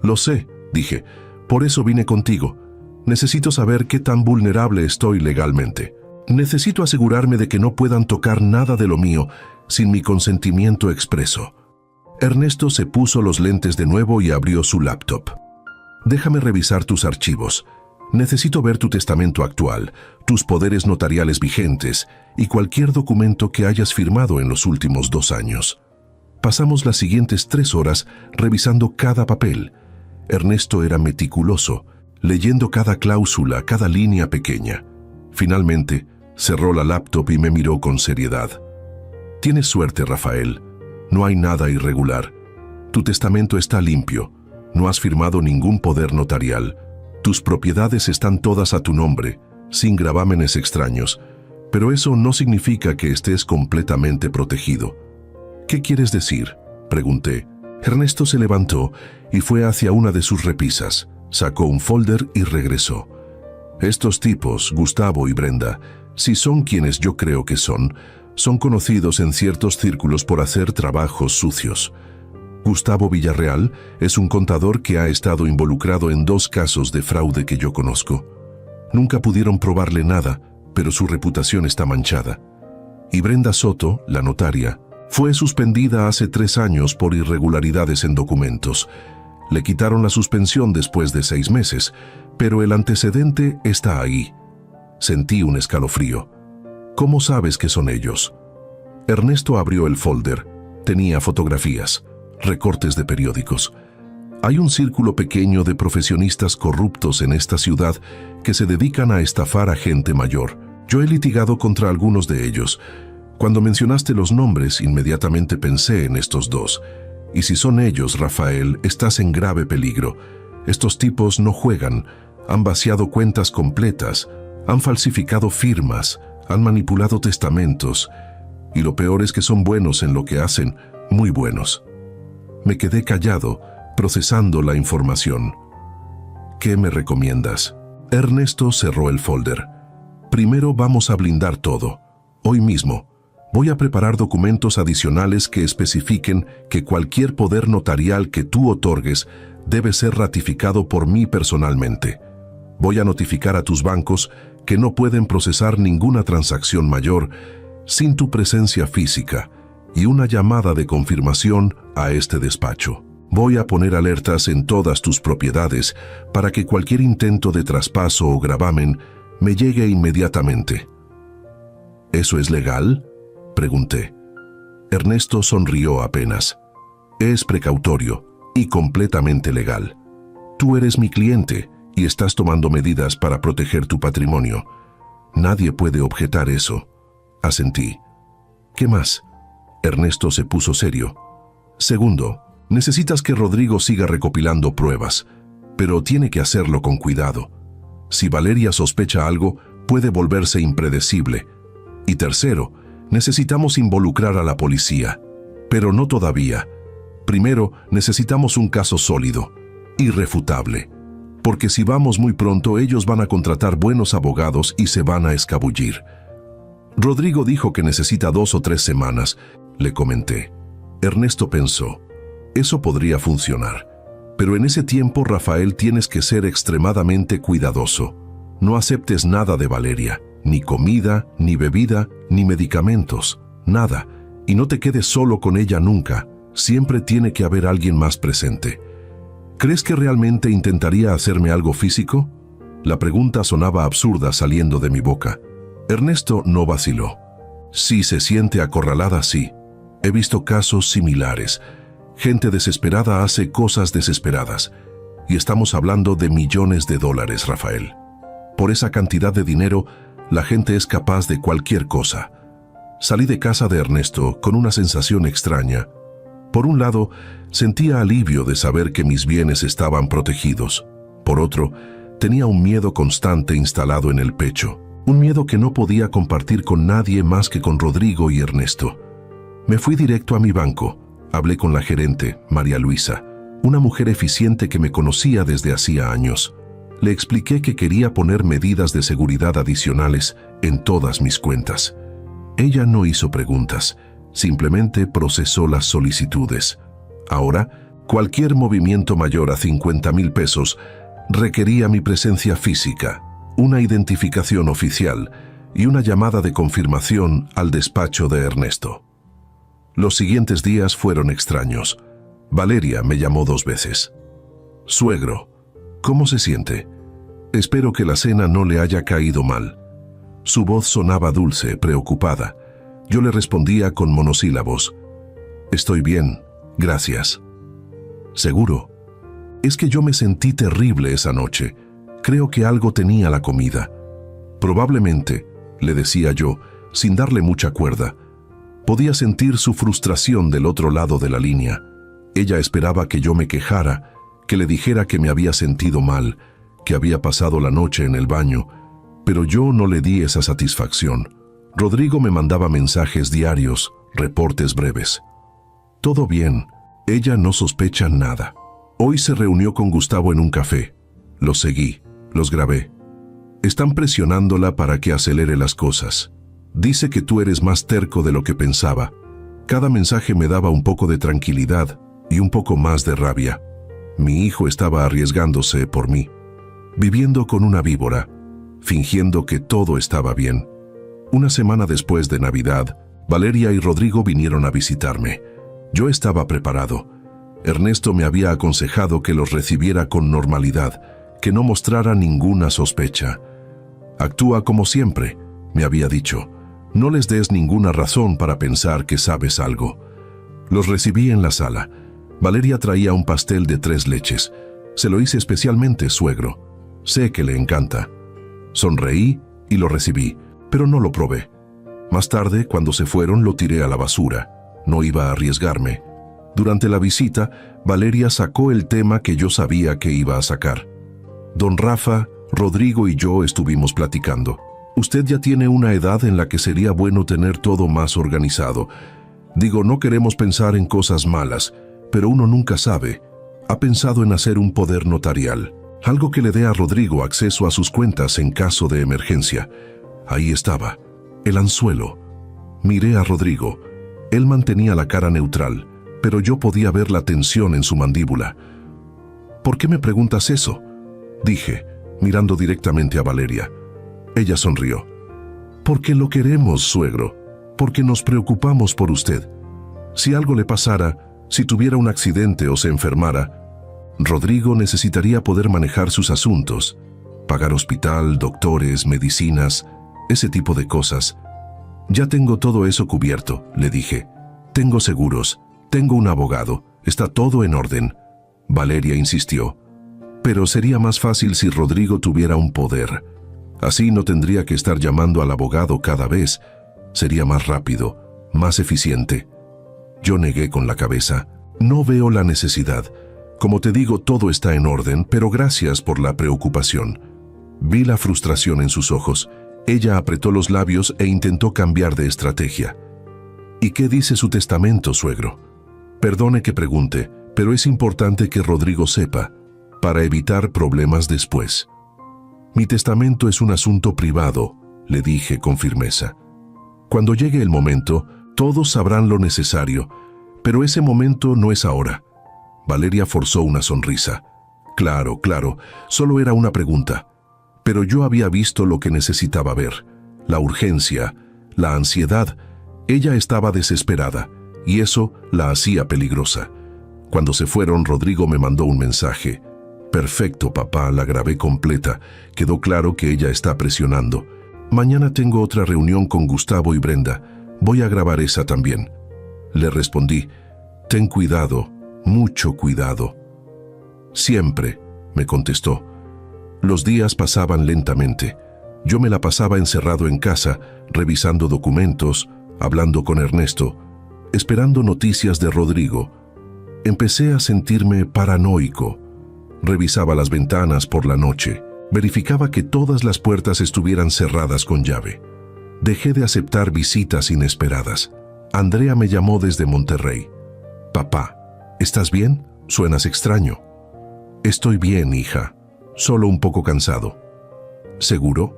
«Lo sé», dije, «por eso vine contigo. Necesito saber qué tan vulnerable estoy legalmente. Necesito asegurarme de que no puedan tocar nada de lo mío sin mi consentimiento expreso». Ernesto se puso los lentes de nuevo y abrió su laptop. «Déjame revisar tus archivos. Necesito ver tu testamento actual, tus poderes notariales vigentes y cualquier documento que hayas firmado en los últimos 2 años». Pasamos las siguientes 3 horas revisando cada papel. Ernesto era meticuloso, leyendo cada cláusula, cada línea pequeña. Finalmente, cerró la laptop y me miró con seriedad. «Tienes suerte, Rafael. No hay nada irregular. Tu testamento está limpio. No has firmado ningún poder notarial. Tus propiedades están todas a tu nombre, sin gravámenes extraños. Pero eso no significa que estés completamente protegido». «¿Qué quieres decir?», pregunté. Ernesto se levantó y fue hacia una de sus repisas. Sacó un folder y regresó. «Estos tipos, Gustavo y Brenda, si son quienes yo creo que son conocidos en ciertos círculos por hacer trabajos sucios. Gustavo Villarreal es un contador que ha estado involucrado en 2 casos de fraude que yo conozco. Nunca pudieron probarle nada, pero su reputación está manchada. Y Brenda Soto, la notaria, fue suspendida hace 3 años por irregularidades en documentos. Le quitaron la suspensión después de 6 meses, pero el antecedente está ahí». Sentí un escalofrío. «¿Cómo sabes que son ellos?». Ernesto abrió el folder. Tenía fotografías, recortes de periódicos. «Hay un círculo pequeño de profesionistas corruptos en esta ciudad que se dedican a estafar a gente mayor. Yo he litigado contra algunos de ellos. Cuando mencionaste los nombres, inmediatamente pensé en estos 2. Y si son ellos, Rafael, estás en grave peligro. Estos tipos no juegan. Han vaciado cuentas completas, han falsificado firmas, han manipulado testamentos. Y lo peor es que son buenos en lo que hacen, muy buenos». Me quedé callado, procesando la información. «¿Qué me recomiendas?». Ernesto cerró el folder. «Primero vamos a blindar todo. Hoy mismo. Voy a preparar documentos adicionales que especifiquen que cualquier poder notarial que tú otorgues debe ser ratificado por mí personalmente. Voy a notificar a tus bancos que no pueden procesar ninguna transacción mayor sin tu presencia física y una llamada de confirmación a este despacho. Voy a poner alertas en todas tus propiedades para que cualquier intento de traspaso o gravamen me llegue inmediatamente». «¿Eso es legal?», pregunté. Ernesto sonrió apenas. «Es precautorio y completamente legal. Tú eres mi cliente y estás tomando medidas para proteger tu patrimonio. Nadie puede objetar eso». Asentí. «¿Qué más?». Ernesto se puso serio. «Segundo, necesitas que Rodrigo siga recopilando pruebas, pero tiene que hacerlo con cuidado. Si Valeria sospecha algo, puede volverse impredecible. Y tercero, necesitamos involucrar a la policía, pero no todavía. Primero, necesitamos un caso sólido, irrefutable, porque si vamos muy pronto, ellos van a contratar buenos abogados y se van a escabullir». «Rodrigo dijo que necesita 2 o 3 semanas», le comenté. Ernesto pensó, «Eso podría funcionar, pero en ese tiempo, Rafael, tienes que ser extremadamente cuidadoso. No aceptes nada de Valeria, ni comida, ni bebida, ni medicamentos, nada, Y no te quedes solo con ella nunca. Siempre tiene que haber alguien más presente. ¿Crees que realmente intentaría hacerme algo físico? La pregunta sonaba absurda saliendo de mi boca. Ernesto no vaciló. Si se siente acorralada, sí. He visto casos similares. Gente desesperada hace cosas desesperadas. Y estamos hablando de millones de dólares, Rafael. Por esa cantidad de dinero, la gente es capaz de cualquier cosa. Salí de casa de Ernesto con una sensación extraña. Por un lado, sentía alivio de saber que mis bienes estaban protegidos. Por otro, tenía un miedo constante instalado en el pecho. Un miedo que no podía compartir con nadie más que con Rodrigo y Ernesto. Me fui directo a mi banco. Hablé con la gerente, María Luisa, una mujer eficiente que me conocía desde hacía años. Le expliqué que quería poner medidas de seguridad adicionales en todas mis cuentas. Ella no hizo preguntas, simplemente procesó las solicitudes. Ahora, cualquier movimiento mayor a 50,000 pesos requería mi presencia física, una identificación oficial y una llamada de confirmación al despacho de Ernesto. Los siguientes días fueron extraños. Valeria me llamó 2 veces. «Suegro, ¿cómo se siente? Espero que la cena no le haya caído mal». Su voz sonaba dulce, preocupada. Yo le respondía con monosílabos. «Estoy bien, gracias». «¿Seguro?» «Es que yo me sentí terrible esa noche. Creo que algo tenía la comida». «Probablemente», le decía yo, sin darle mucha cuerda. Podía sentir su frustración del otro lado de la línea. Ella esperaba que yo me quejara, que le dijera que me había sentido mal, que había pasado la noche en el baño, pero yo no le di esa satisfacción. Rodrigo me mandaba mensajes diarios, reportes breves. «Todo bien, ella no sospecha nada». Hoy se reunió con Gustavo en un café. Los seguí, los grabé. Están presionándola para que acelere las cosas. Dice que tú eres más terco de lo que pensaba. Cada mensaje me daba un poco de tranquilidad y un poco más de rabia. Mi hijo estaba arriesgándose por mí, viviendo con una víbora, fingiendo que todo estaba bien. Una semana después de Navidad, Valeria y Rodrigo vinieron a visitarme. Yo estaba preparado. Ernesto me había aconsejado que los recibiera con normalidad, que no mostrara ninguna sospecha. «Actúa como siempre», me había dicho. «No les des ninguna razón para pensar que sabes algo». Los recibí en la sala. Valeria traía un pastel de 3 leches. «Se lo hice especialmente, suegro. Sé que le encanta». Sonreí y lo recibí, pero no lo probé. Más tarde, cuando se fueron, lo tiré a la basura. No iba a arriesgarme. Durante la visita, Valeria sacó el tema que yo sabía que iba a sacar. «Don Rafa, Rodrigo y yo estuvimos platicando. Usted ya tiene una edad en la que sería bueno tener todo más organizado. Digo, no queremos pensar en cosas malas, pero uno nunca sabe. Ha pensado en hacer un poder notarial, algo que le dé a Rodrigo acceso a sus cuentas en caso de emergencia». Ahí estaba, el anzuelo. Miré a Rodrigo. Él mantenía la cara neutral, pero yo podía ver la tensión en su mandíbula. «¿Por qué me preguntas eso?», dije, mirando directamente a Valeria. Ella sonrió. «Porque lo queremos, suegro. Porque nos preocupamos por usted. Si algo le pasara, si tuviera un accidente o se enfermara, Rodrigo necesitaría poder manejar sus asuntos, pagar hospital, doctores, medicinas, ese tipo de cosas. Ya tengo todo eso cubierto», le dije. «Tengo seguros, tengo un abogado, está todo en orden». Valeria insistió. «Pero sería más fácil si Rodrigo tuviera un poder. Así no tendría que estar llamando al abogado cada vez. Sería más rápido, más eficiente». Yo negué con la cabeza. «No veo la necesidad. Como te digo, todo está en orden, pero gracias por la preocupación». Vi la frustración en sus ojos. Ella apretó los labios e intentó cambiar de estrategia. «¿Y qué dice su testamento, suegro?». «Perdone que pregunte, pero es importante que Rodrigo sepa, para evitar problemas después». «Mi testamento es un asunto privado», le dije con firmeza. «Cuando llegue el momento, todos sabrán lo necesario, pero ese momento no es ahora». Valeria forzó una sonrisa. «Claro, solo era una pregunta». Pero yo había visto lo que necesitaba ver, la urgencia, la ansiedad Ella estaba desesperada, y eso la hacía peligrosa. Cuando se fueron, Rodrigo me mandó un mensaje. Perfecto, papá, la grabé completa. Quedó claro que ella está presionando. Mañana tengo otra reunión con Gustavo y Brenda. Voy a grabar esa también. Le respondí, ten cuidado, mucho cuidado. Siempre, me contestó. Los días pasaban lentamente. Yo me la pasaba encerrado en casa, revisando documentos, hablando con Ernesto, esperando noticias de Rodrigo. Empecé a sentirme paranoico. Revisaba las ventanas por la noche. Verificaba que todas las puertas estuvieran cerradas con llave. Dejé de aceptar visitas inesperadas. Andrea me llamó desde Monterrey. Papá, ¿estás bien? Suenas extraño. Estoy bien, hija. Solo un poco cansado. ¿Seguro?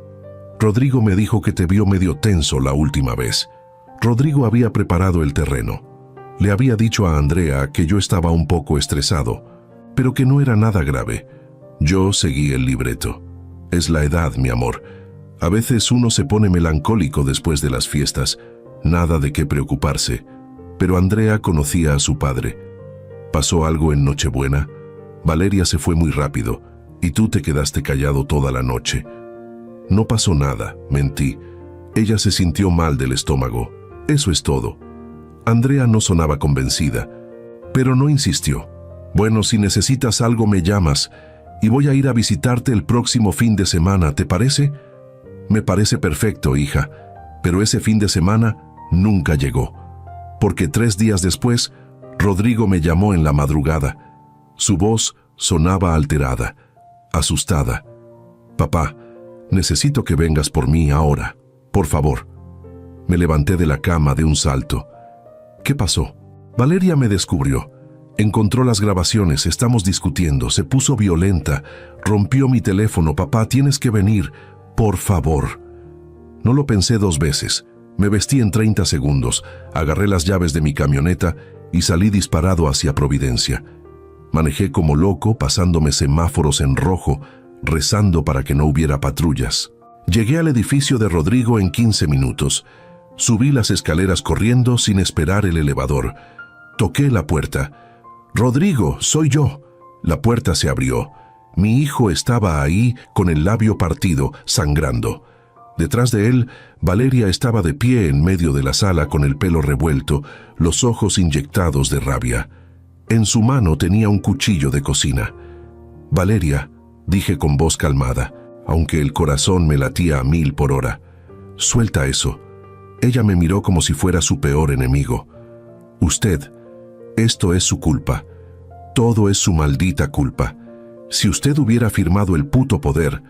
Rodrigo me dijo que te vio medio tenso la última vez. Rodrigo había preparado el terreno. Le había dicho a Andrea que yo estaba un poco estresado, pero que no era nada grave. Yo seguí el libreto. Es la edad, mi amor. A veces uno se pone melancólico después de las fiestas. Nada de qué preocuparse. Pero Andrea conocía a su padre. ¿Pasó algo en Nochebuena? Valeria se fue muy rápido, y tú te quedaste callado toda la noche. No pasó nada, mentí. Ella se sintió mal del estómago. Eso es todo. Andrea no sonaba convencida, pero no insistió. Bueno, si necesitas algo me llamas, y voy a ir a visitarte el próximo fin de semana, ¿te parece? Me parece perfecto, hija, pero ese fin de semana nunca llegó, porque 3 días después, Rodrigo me llamó en la madrugada. Su voz sonaba alterada, asustada. Papá, necesito que vengas por mí ahora, por favor. Me levanté de la cama de un salto. ¿Qué pasó? Valeria me descubrió. Encontró las grabaciones, estamos discutiendo, se puso violenta, rompió mi teléfono. Papá, tienes que venir, por favor. No lo pensé 2 veces. Me vestí en 30 segundos, agarré las llaves de mi camioneta y salí disparado hacia Providencia. Manejé como loco, pasándome semáforos en rojo, rezando para que no hubiera patrullas. Llegué al edificio de Rodrigo en 15 minutos. Subí las escaleras corriendo sin esperar el elevador. Toqué la puerta. «Rodrigo, soy yo». La puerta se abrió. Mi hijo estaba ahí con el labio partido, sangrando. Detrás de él, Valeria estaba de pie en medio de la sala con el pelo revuelto, los ojos inyectados de rabia. En su mano tenía un cuchillo de cocina. «Valeria», dije con voz calmada, aunque el corazón me latía a 1000 por hora. «Suelta eso». Ella me miró como si fuera su peor enemigo. «Usted, esto es su culpa. Todo es su maldita culpa. Si usted hubiera firmado el puto poder,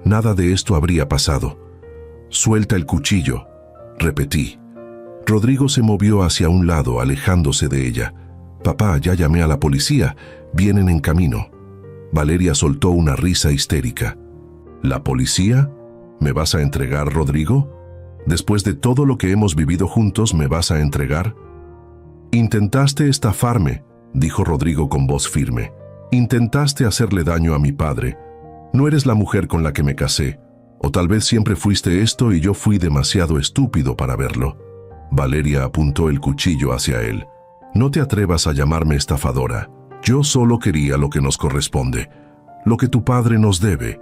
nada de esto habría pasado». «Suelta el cuchillo», repetí. Rodrigo se movió hacia un lado, alejándose de ella. «Papá, ya llamé a la policía. Vienen en camino». Valeria soltó una risa histérica. «¿La policía? ¿Me vas a entregar, Rodrigo? Después de todo lo que hemos vivido juntos, ¿me vas a entregar?» «Intentaste estafarme», dijo Rodrigo con voz firme. «Intentaste hacerle daño a mi padre. No eres la mujer con la que me casé. O tal vez siempre fuiste esto y yo fui demasiado estúpido para verlo». Valeria apuntó el cuchillo hacia él. «No te atrevas a llamarme estafadora. Yo solo quería lo que nos corresponde, lo que tu padre nos debe.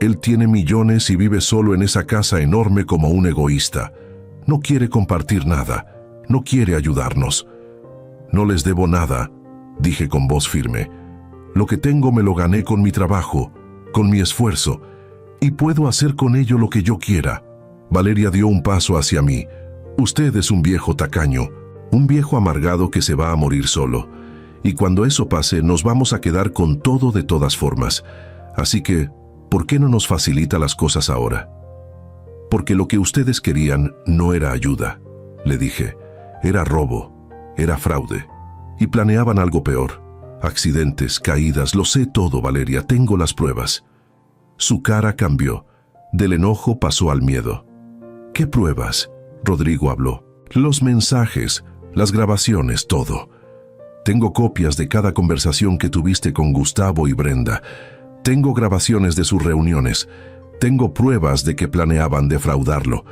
Él tiene millones y vive solo en esa casa enorme como un egoísta. No quiere compartir nada, no quiere ayudarnos». «No les debo nada», dije con voz firme. «Lo que tengo me lo gané con mi trabajo, con mi esfuerzo, y puedo hacer con ello lo que yo quiera». Valeria dio un paso hacia mí. «Usted es un viejo tacaño, un viejo amargado que se va a morir solo. Y cuando eso pase, nos vamos a quedar con todo de todas formas. Así que, ¿por qué no nos facilita las cosas ahora?» «Porque lo que ustedes querían no era ayuda», le dije. «Era robo, era fraude. Y planeaban algo peor. Accidentes, caídas, lo sé todo, Valeria, tengo las pruebas». Su cara cambió. Del enojo pasó al miedo. «¿Qué pruebas?», Rodrigo habló. «Los mensajes, las grabaciones, todo. Tengo copias de cada conversación que tuviste con Gustavo y Brenda. Tengo grabaciones de sus reuniones. Tengo pruebas de que planeaban defraudarlo.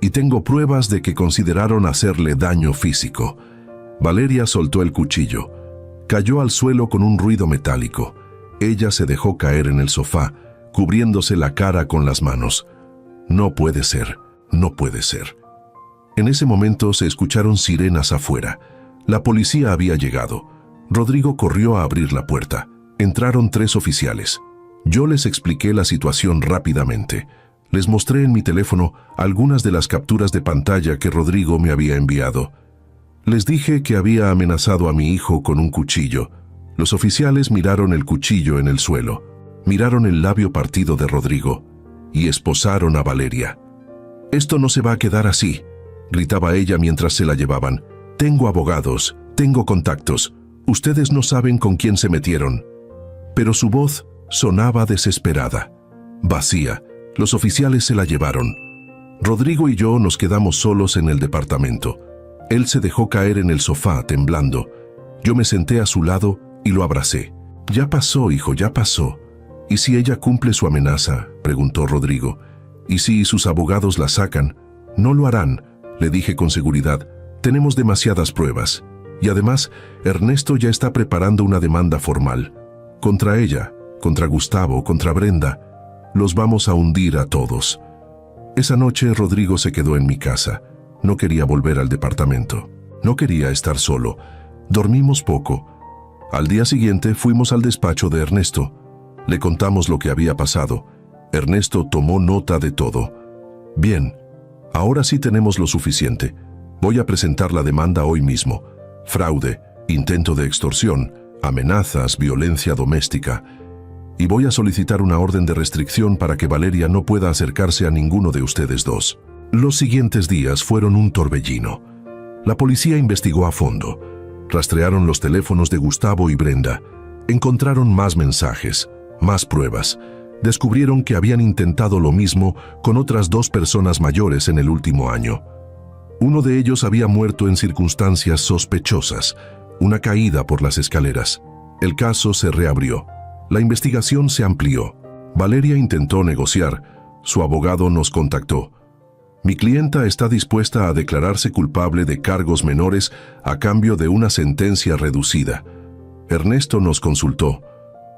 y tengo pruebas de que consideraron hacerle daño físico. Valeria soltó el cuchillo. Cayó al suelo con un ruido metálico. Ella se dejó caer en el sofá, cubriéndose la cara con las manos. No puede ser, no puede ser. En ese momento se escucharon sirenas afuera. La policía había llegado. Rodrigo corrió a abrir la puerta. Entraron 3 oficiales. Yo les expliqué la situación rápidamente. Les mostré en mi teléfono algunas de las capturas de pantalla que Rodrigo me había enviado. Les dije que había amenazado a mi hijo con un cuchillo. Los oficiales miraron el cuchillo en el suelo, miraron el labio partido de Rodrigo y esposaron a Valeria. «Esto no se va a quedar así», gritaba ella mientras se la llevaban. «Tengo abogados, tengo contactos. Ustedes no saben con quién se metieron». Pero su voz sonaba desesperada, vacía. Los oficiales se la llevaron. Rodrigo y yo nos quedamos solos en el departamento. Él se dejó caer en el sofá, temblando. Yo me senté a su lado y lo abracé. «Ya pasó, hijo, ya pasó». «¿Y si ella cumple su amenaza?», preguntó Rodrigo. «¿Y si sus abogados la sacan?». «No lo harán», le dije con seguridad. «Tenemos demasiadas pruebas. Y además, Ernesto ya está preparando una demanda formal. Contra ella, contra Gustavo, contra Brenda. Los vamos a hundir a todos». Esa noche Rodrigo se quedó en mi casa. No quería volver al departamento. No quería estar solo. Dormimos poco. Al día siguiente fuimos al despacho de Ernesto. Le contamos lo que había pasado. Ernesto tomó nota de todo. «Bien, ahora sí tenemos lo suficiente. Voy a presentar la demanda hoy mismo. Fraude, intento de extorsión, amenazas, violencia doméstica. Y voy a solicitar una orden de restricción para que Valeria no pueda acercarse a ninguno de ustedes dos». Los siguientes días fueron un torbellino. La policía investigó a fondo. Rastrearon los teléfonos de Gustavo y Brenda. Encontraron más mensajes, más pruebas. Descubrieron que habían intentado lo mismo con otras 2 personas mayores en el último año. Uno de ellos había muerto en circunstancias sospechosas, una caída por las escaleras. El caso se reabrió. La investigación se amplió. Valeria intentó negociar. Su abogado nos contactó. «Mi clienta está dispuesta a declararse culpable de cargos menores a cambio de una sentencia reducida». Ernesto nos consultó.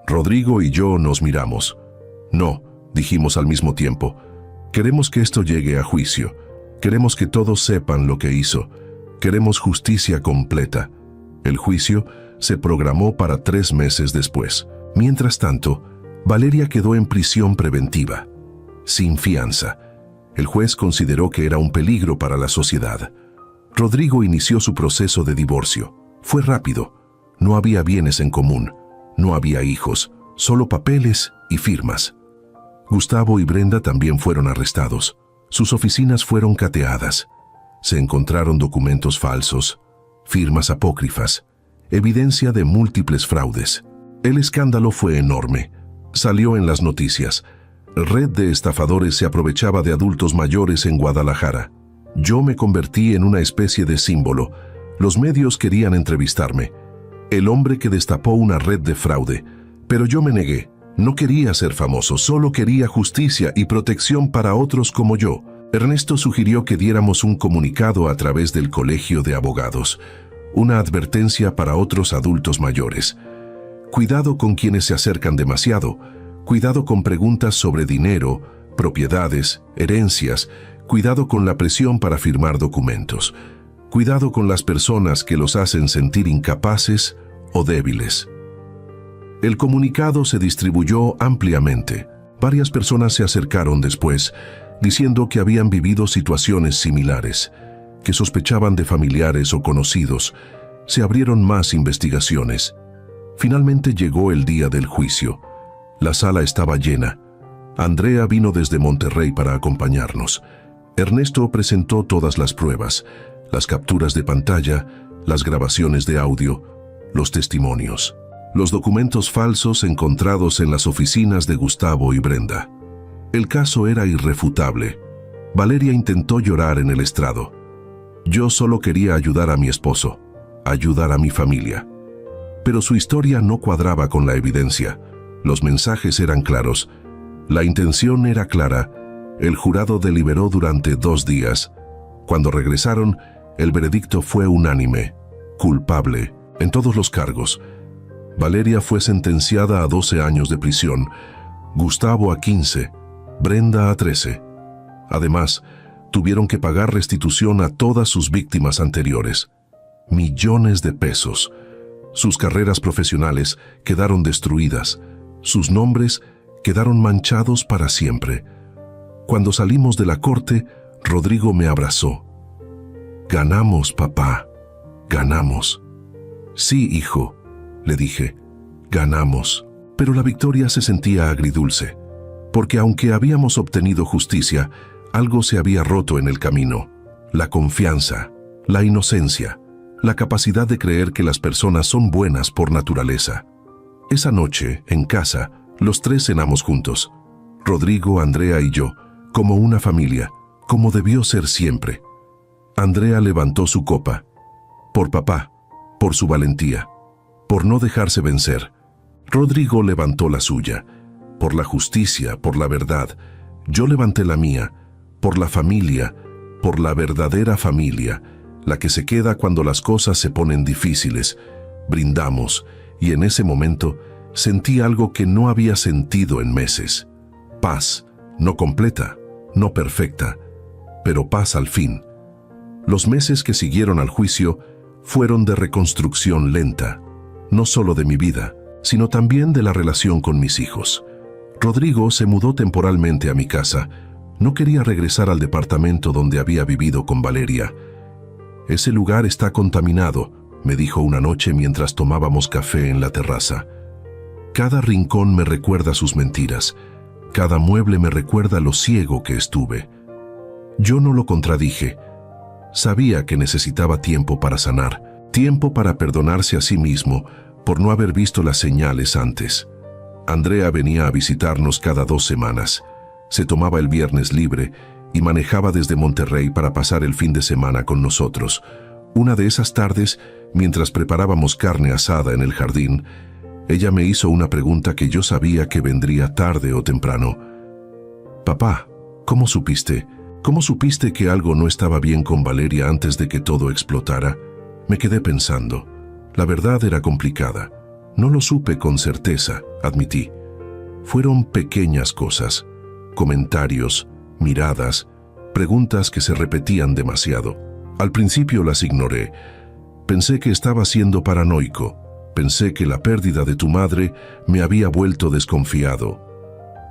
Rodrigo y yo nos miramos. «No», dijimos al mismo tiempo. «Queremos que esto llegue a juicio. Queremos que todos sepan lo que hizo. Queremos justicia completa». El juicio se programó para 3 meses después. Mientras tanto, Valeria quedó en prisión preventiva, sin fianza. El juez consideró que era un peligro para la sociedad. Rodrigo inició su proceso de divorcio. Fue rápido. No había bienes en común. No había hijos, solo papeles y firmas. Gustavo y Brenda también fueron arrestados. Sus oficinas fueron cateadas. Se encontraron documentos falsos, firmas apócrifas, evidencia de múltiples fraudes. El escándalo fue enorme. Salió en las noticias. Red de estafadores se aprovechaba de adultos mayores en Guadalajara. Yo me convertí en una especie de símbolo. Los medios querían entrevistarme. El hombre que destapó una red de fraude. Pero yo me negué. No quería ser famoso, solo quería justicia y protección para otros como yo. Ernesto sugirió que diéramos un comunicado a través del Colegio de Abogados. Una advertencia para otros adultos mayores. Cuidado con quienes se acercan demasiado. Cuidado con preguntas sobre dinero, propiedades, herencias. Cuidado con la presión para firmar documentos. Cuidado con las personas que los hacen sentir incapaces o débiles. El comunicado se distribuyó ampliamente. Varias personas se acercaron después, diciendo que habían vivido situaciones similares, que sospechaban de familiares o conocidos. Se abrieron más investigaciones. Finalmente llegó el día del juicio. La sala estaba llena. Andrea vino desde Monterrey para acompañarnos. Ernesto presentó todas las pruebas, las capturas de pantalla, las grabaciones de audio, los testimonios, los documentos falsos encontrados en las oficinas de Gustavo y Brenda. El caso era irrefutable. Valeria intentó llorar en el estrado. Yo solo quería ayudar a mi esposo, ayudar a mi familia. Pero su historia no cuadraba con la evidencia. Los mensajes eran claros. La intención era clara. El jurado deliberó durante 2 días. Cuando regresaron, el veredicto fue unánime: culpable en todos los cargos. Valeria fue sentenciada a 12 años de prisión, Gustavo a 15, Brenda a 13. Además, tuvieron que pagar restitución a todas sus víctimas anteriores. Millones de pesos. Sus carreras profesionales quedaron destruidas. Sus nombres quedaron manchados para siempre. Cuando salimos de la corte, Rodrigo me abrazó. «Ganamos, papá. Ganamos». «Sí, hijo», le dije. «Ganamos». Pero la victoria se sentía agridulce, porque aunque habíamos obtenido justicia, algo se había roto en el camino. La confianza, la inocencia, la capacidad de creer que las personas son buenas por naturaleza. Esa noche, en casa, los 3 cenamos juntos. Rodrigo, Andrea y yo, como una familia, como debió ser siempre. Andrea levantó su copa. Por papá, por su valentía, por no dejarse vencer. Rodrigo levantó la suya, por la justicia, por la verdad. Yo levanté la mía, por la familia, por la verdadera familia, la que se queda cuando las cosas se ponen difíciles. Brindamos, y en ese momento sentí algo que no había sentido en meses. Paz, no completa, no perfecta, pero paz al fin. Los meses que siguieron al juicio fueron de reconstrucción lenta, no solo de mi vida, sino también de la relación con mis hijos. Rodrigo se mudó temporalmente a mi casa. No quería regresar al departamento donde había vivido con Valeria. «Ese lugar está contaminado», me dijo una noche mientras tomábamos café en la terraza. «Cada rincón me recuerda sus mentiras. Cada mueble me recuerda lo ciego que estuve». Yo no lo contradije. Sabía que necesitaba tiempo para sanar, tiempo para perdonarse a sí mismo por no haber visto las señales antes. Andrea venía a visitarnos cada 2 semanas. Se tomaba el viernes libre y manejaba desde Monterrey para pasar el fin de semana con nosotros. Una de esas tardes, mientras preparábamos carne asada en el jardín, ella me hizo una pregunta que yo sabía que vendría tarde o temprano. «Papá, ¿cómo supiste? ¿Cómo supiste que algo no estaba bien con Valeria antes de que todo explotara?» Me quedé pensando. La verdad era complicada. No lo supe con certeza, admití. Fueron pequeñas cosas, comentarios, miradas, preguntas que se repetían demasiado. Al principio las ignoré. Pensé que estaba siendo paranoico. Pensé que la pérdida de tu madre me había vuelto desconfiado.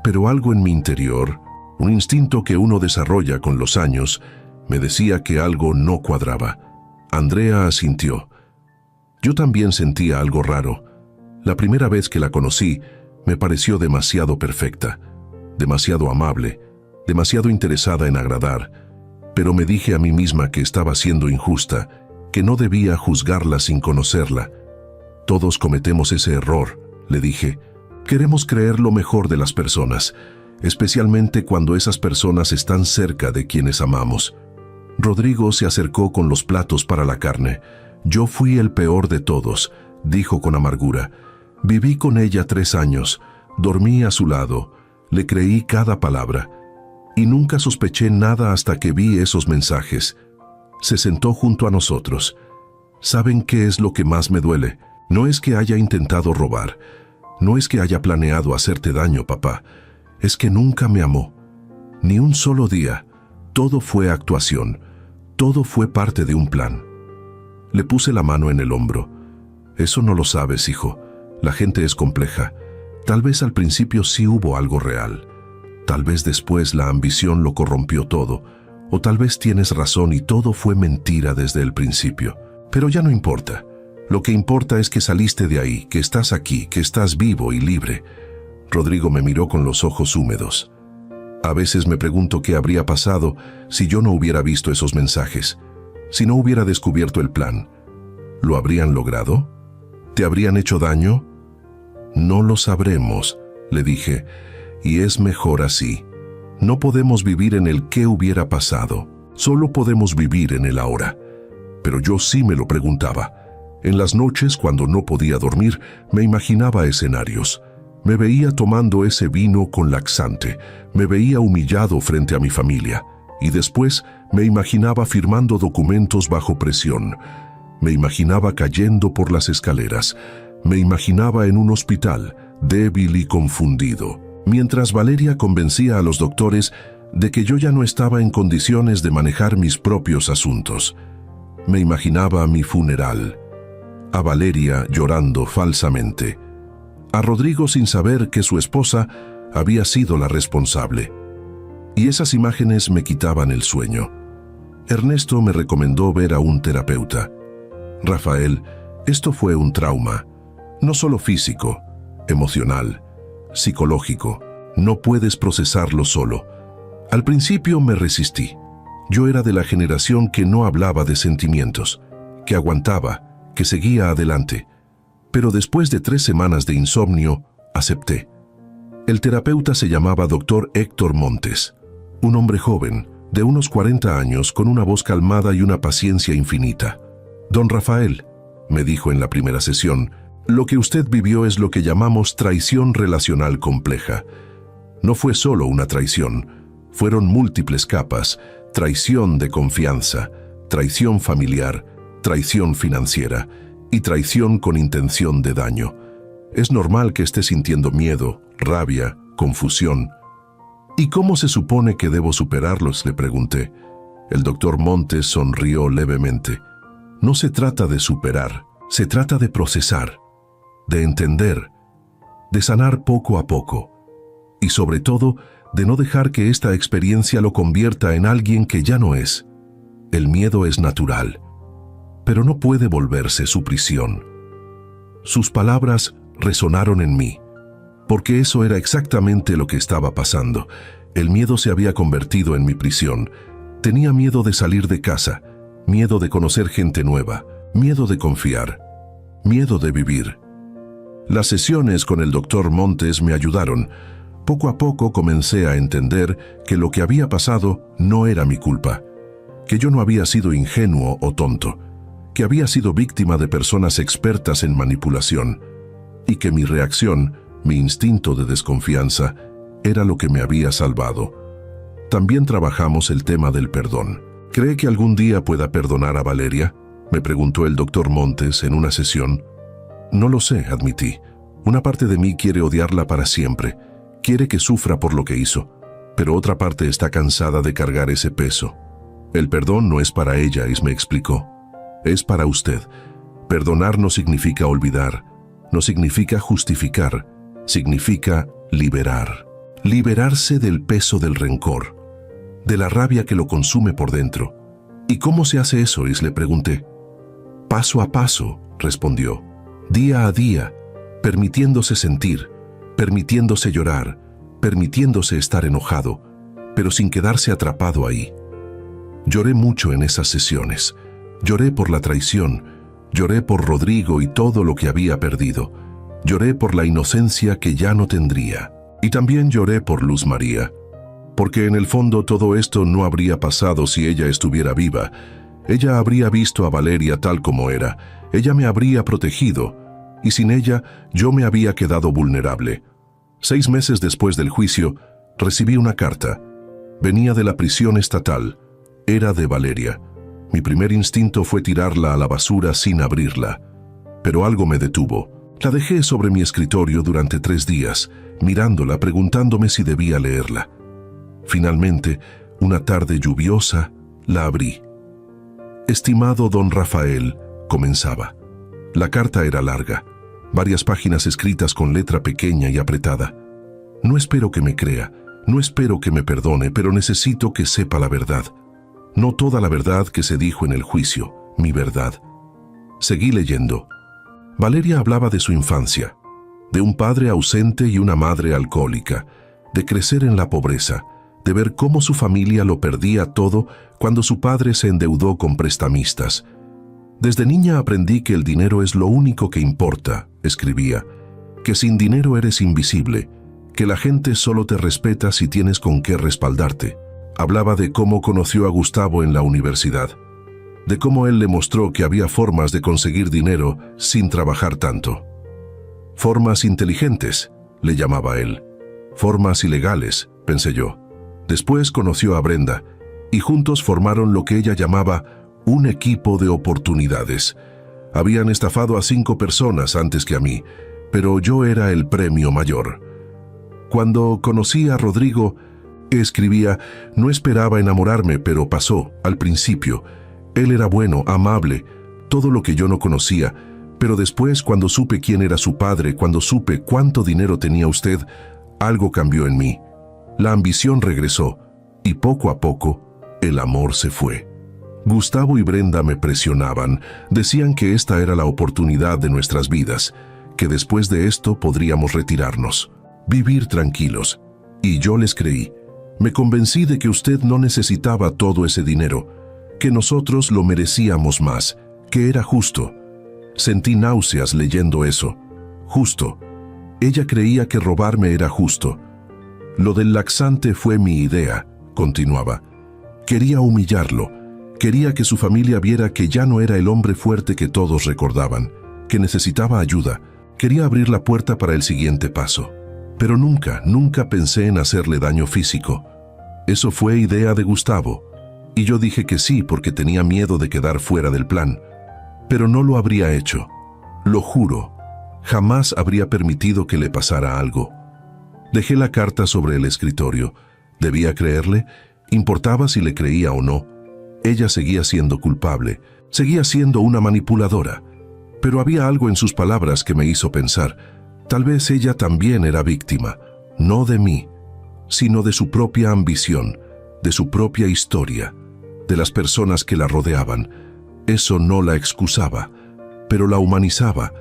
Pero algo en mi interior, un instinto que uno desarrolla con los años, me decía que algo no cuadraba. Andrea asintió. Yo también sentía algo raro. La primera vez que la conocí, me pareció demasiado perfecta, demasiado amable, demasiado interesada en agradar, pero me dije a mí misma que estaba siendo injusta, que no debía juzgarla sin conocerla. Todos cometemos ese error, le dije. Queremos creer lo mejor de las personas, especialmente cuando esas personas están cerca de quienes amamos. Rodrigo se acercó con los platos para la carne. Yo fui el peor de todos, dijo con amargura. Viví con ella 3 años, dormí a su lado, le creí cada palabra. Y nunca sospeché nada hasta que vi esos mensajes. Se sentó junto a nosotros. ¿Saben qué es lo que más me duele? No es que haya intentado robar. No es que haya planeado hacerte daño, papá. Es que nunca me amó. Ni un solo día. Todo fue actuación. Todo fue parte de un plan. Le puse la mano en el hombro. Eso no lo sabes, hijo. La gente es compleja. Tal vez al principio sí hubo algo real. Tal vez después la ambición lo corrompió todo. O tal vez tienes razón y todo fue mentira desde el principio. Pero ya no importa. Lo que importa es que saliste de ahí, que estás aquí, que estás vivo y libre. Rodrigo me miró con los ojos húmedos. A veces me pregunto qué habría pasado si yo no hubiera visto esos mensajes, si no hubiera descubierto el plan. ¿Lo habrían logrado? ¿Te habrían hecho daño? No lo sabremos, le dije, y es mejor así. No podemos vivir en el qué hubiera pasado, solo podemos vivir en el ahora. Pero yo sí me lo preguntaba. En las noches, cuando no podía dormir, me imaginaba escenarios. Me veía tomando ese vino con laxante, me veía humillado frente a mi familia, y después me imaginaba firmando documentos bajo presión. Me imaginaba cayendo por las escaleras, me imaginaba en un hospital, débil y confundido, mientras Valeria convencía a los doctores de que yo ya no estaba en condiciones de manejar mis propios asuntos. Me imaginaba mi funeral, a Valeria llorando falsamente, a Rodrigo sin saber que su esposa había sido la responsable. Y esas imágenes me quitaban el sueño. Ernesto me recomendó ver a un terapeuta. Rafael, esto fue un trauma, no solo físico, emocional, psicológico. No puedes procesarlo solo. Al principio me resistí. Yo era de la generación que no hablaba de sentimientos, que aguantaba, que seguía adelante. Pero después de 3 semanas de insomnio, acepté. El terapeuta se llamaba Dr. Héctor Montes, un hombre joven, de unos 40 años, con una voz calmada y una paciencia infinita. Don Rafael, me dijo en la primera sesión, lo que usted vivió es lo que llamamos traición relacional compleja. No fue solo una traición, fueron múltiples capas: traición de confianza, traición familiar, traición financiera y traición con intención de daño. Es normal que esté sintiendo miedo, rabia, confusión. ¿Y cómo se supone que debo superarlos?, le pregunté. El doctor Montes sonrió levemente. No se trata de superar, se trata de procesar, de entender, de sanar poco a poco. Y sobre todo, de no dejar que esta experiencia lo convierta en alguien que ya no es. El miedo es natural, pero no puede volverse su prisión. Sus palabras resonaron en mí, porque eso era exactamente lo que estaba pasando. El miedo se había convertido en mi prisión. Tenía miedo de salir de casa, miedo de conocer gente nueva, miedo de confiar, miedo de vivir. Las sesiones con el doctor Montes me ayudaron. Poco a poco comencé a entender que lo que había pasado no era mi culpa, que yo no había sido ingenuo o tonto, que había sido víctima de personas expertas en manipulación, y que mi reacción, mi instinto de desconfianza, era lo que me había salvado. También trabajamos el tema del perdón. ¿Cree que algún día pueda perdonar a Valeria?, me preguntó el doctor Montes en una sesión. No lo sé, admití. Una parte de mí quiere odiarla para siempre, quiere que sufra por lo que hizo, pero otra parte está cansada de cargar ese peso. El perdón no es para ella, me explicó. Es para usted. Perdonar no significa olvidar, no significa justificar, significa liberar. Liberarse del peso del rencor, de la rabia que lo consume por dentro. ¿Y cómo se hace eso?, le pregunté. Paso a paso, respondió. Día a día, permitiéndose sentir, permitiéndose llorar, permitiéndose estar enojado, pero sin quedarse atrapado ahí. Lloré mucho en esas sesiones. Lloré por la traición, lloré por Rodrigo y todo lo que había perdido. Lloré por la inocencia que ya no tendría. Y también lloré por Luz María, porque en el fondo todo esto no habría pasado si ella estuviera viva. Ella habría visto a Valeria tal como era, ella me habría protegido, y sin ella yo me había quedado vulnerable. 6 meses después del juicio, recibí una carta. Venía de la prisión estatal, era de Valeria. Mi primer instinto fue tirarla a la basura sin abrirla, pero algo me detuvo. La dejé sobre mi escritorio durante 3 días, mirándola, preguntándome si debía leerla. Finalmente, una tarde lluviosa, la abrí. Estimado don Rafael, comenzaba. La carta era larga, varias páginas escritas con letra pequeña y apretada. No espero que me crea, no espero que me perdone, pero necesito que sepa la verdad. No toda la verdad que se dijo en el juicio, mi verdad. Seguí leyendo. Valeria hablaba de su infancia, de un padre ausente y una madre alcohólica, de crecer en la pobreza, de ver cómo su familia lo perdía todo cuando su padre se endeudó con prestamistas. Desde niña aprendí que el dinero es lo único que importa, escribía, que sin dinero eres invisible, que la gente solo te respeta si tienes con qué respaldarte. Hablaba de cómo conoció a Gustavo en la universidad, de cómo él le mostró que había formas de conseguir dinero sin trabajar tanto. Formas inteligentes, le llamaba él. Formas ilegales, pensé yo. Después conoció a Brenda y juntos formaron lo que ella llamaba un equipo de oportunidades. Habían estafado a 5 personas antes que a mí, pero yo era el premio mayor. Cuando conocí a Rodrigo, escribía, no esperaba enamorarme, pero pasó, al principio. Él era bueno, amable, todo lo que yo no conocía, pero después, cuando supe quién era su padre, cuando supe cuánto dinero tenía usted, algo cambió en mí. La ambición regresó, y poco a poco, el amor se fue. Gustavo y Brenda me presionaban, decían que esta era la oportunidad de nuestras vidas, que después de esto podríamos retirarnos, vivir tranquilos. Y yo les creí. Me convencí de que usted no necesitaba todo ese dinero, que nosotros lo merecíamos más, que era justo. Sentí náuseas leyendo eso. Justo. Ella creía que robarme era justo. Lo del laxante fue mi idea, continuaba. Quería humillarlo. Quería que su familia viera que ya no era el hombre fuerte que todos recordaban, que necesitaba ayuda. Quería abrir la puerta para el siguiente paso. Pero nunca pensé en hacerle daño físico. Eso fue idea de Gustavo. Y yo dije que sí porque tenía miedo de quedar fuera del plan. Pero no lo habría hecho. Lo juro. Jamás habría permitido que le pasara algo. Dejé la carta sobre el escritorio. ¿Debía creerle? ¿Importaba si le creía o no? Ella seguía siendo culpable. Seguía siendo una manipuladora. Pero había algo en sus palabras que me hizo pensar. Tal vez ella también era víctima. No de mí, sino de su propia ambición, de su propia historia, de las personas que la rodeaban. Eso no la excusaba, pero la humanizaba.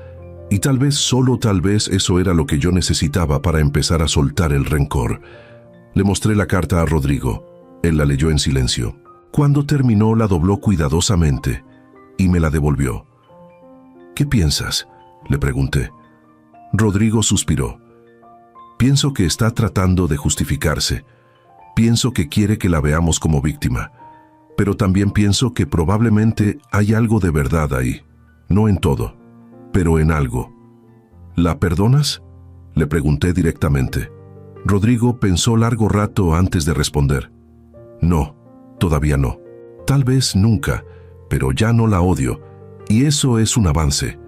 Y tal vez, solo tal vez, eso era lo que yo necesitaba para empezar a soltar el rencor. Le mostré la carta a Rodrigo. Él la leyó en silencio. Cuando terminó, la dobló cuidadosamente y me la devolvió. ¿Qué piensas?, le pregunté. Rodrigo suspiró. Pienso que está tratando de justificarse. Pienso que quiere que la veamos como víctima. Pero también pienso que probablemente hay algo de verdad ahí. No en todo, pero en algo. ¿La perdonas?, le pregunté directamente. Rodrigo pensó largo rato antes de responder. No, todavía no. Tal vez nunca, pero ya no la odio. Y eso es un avance.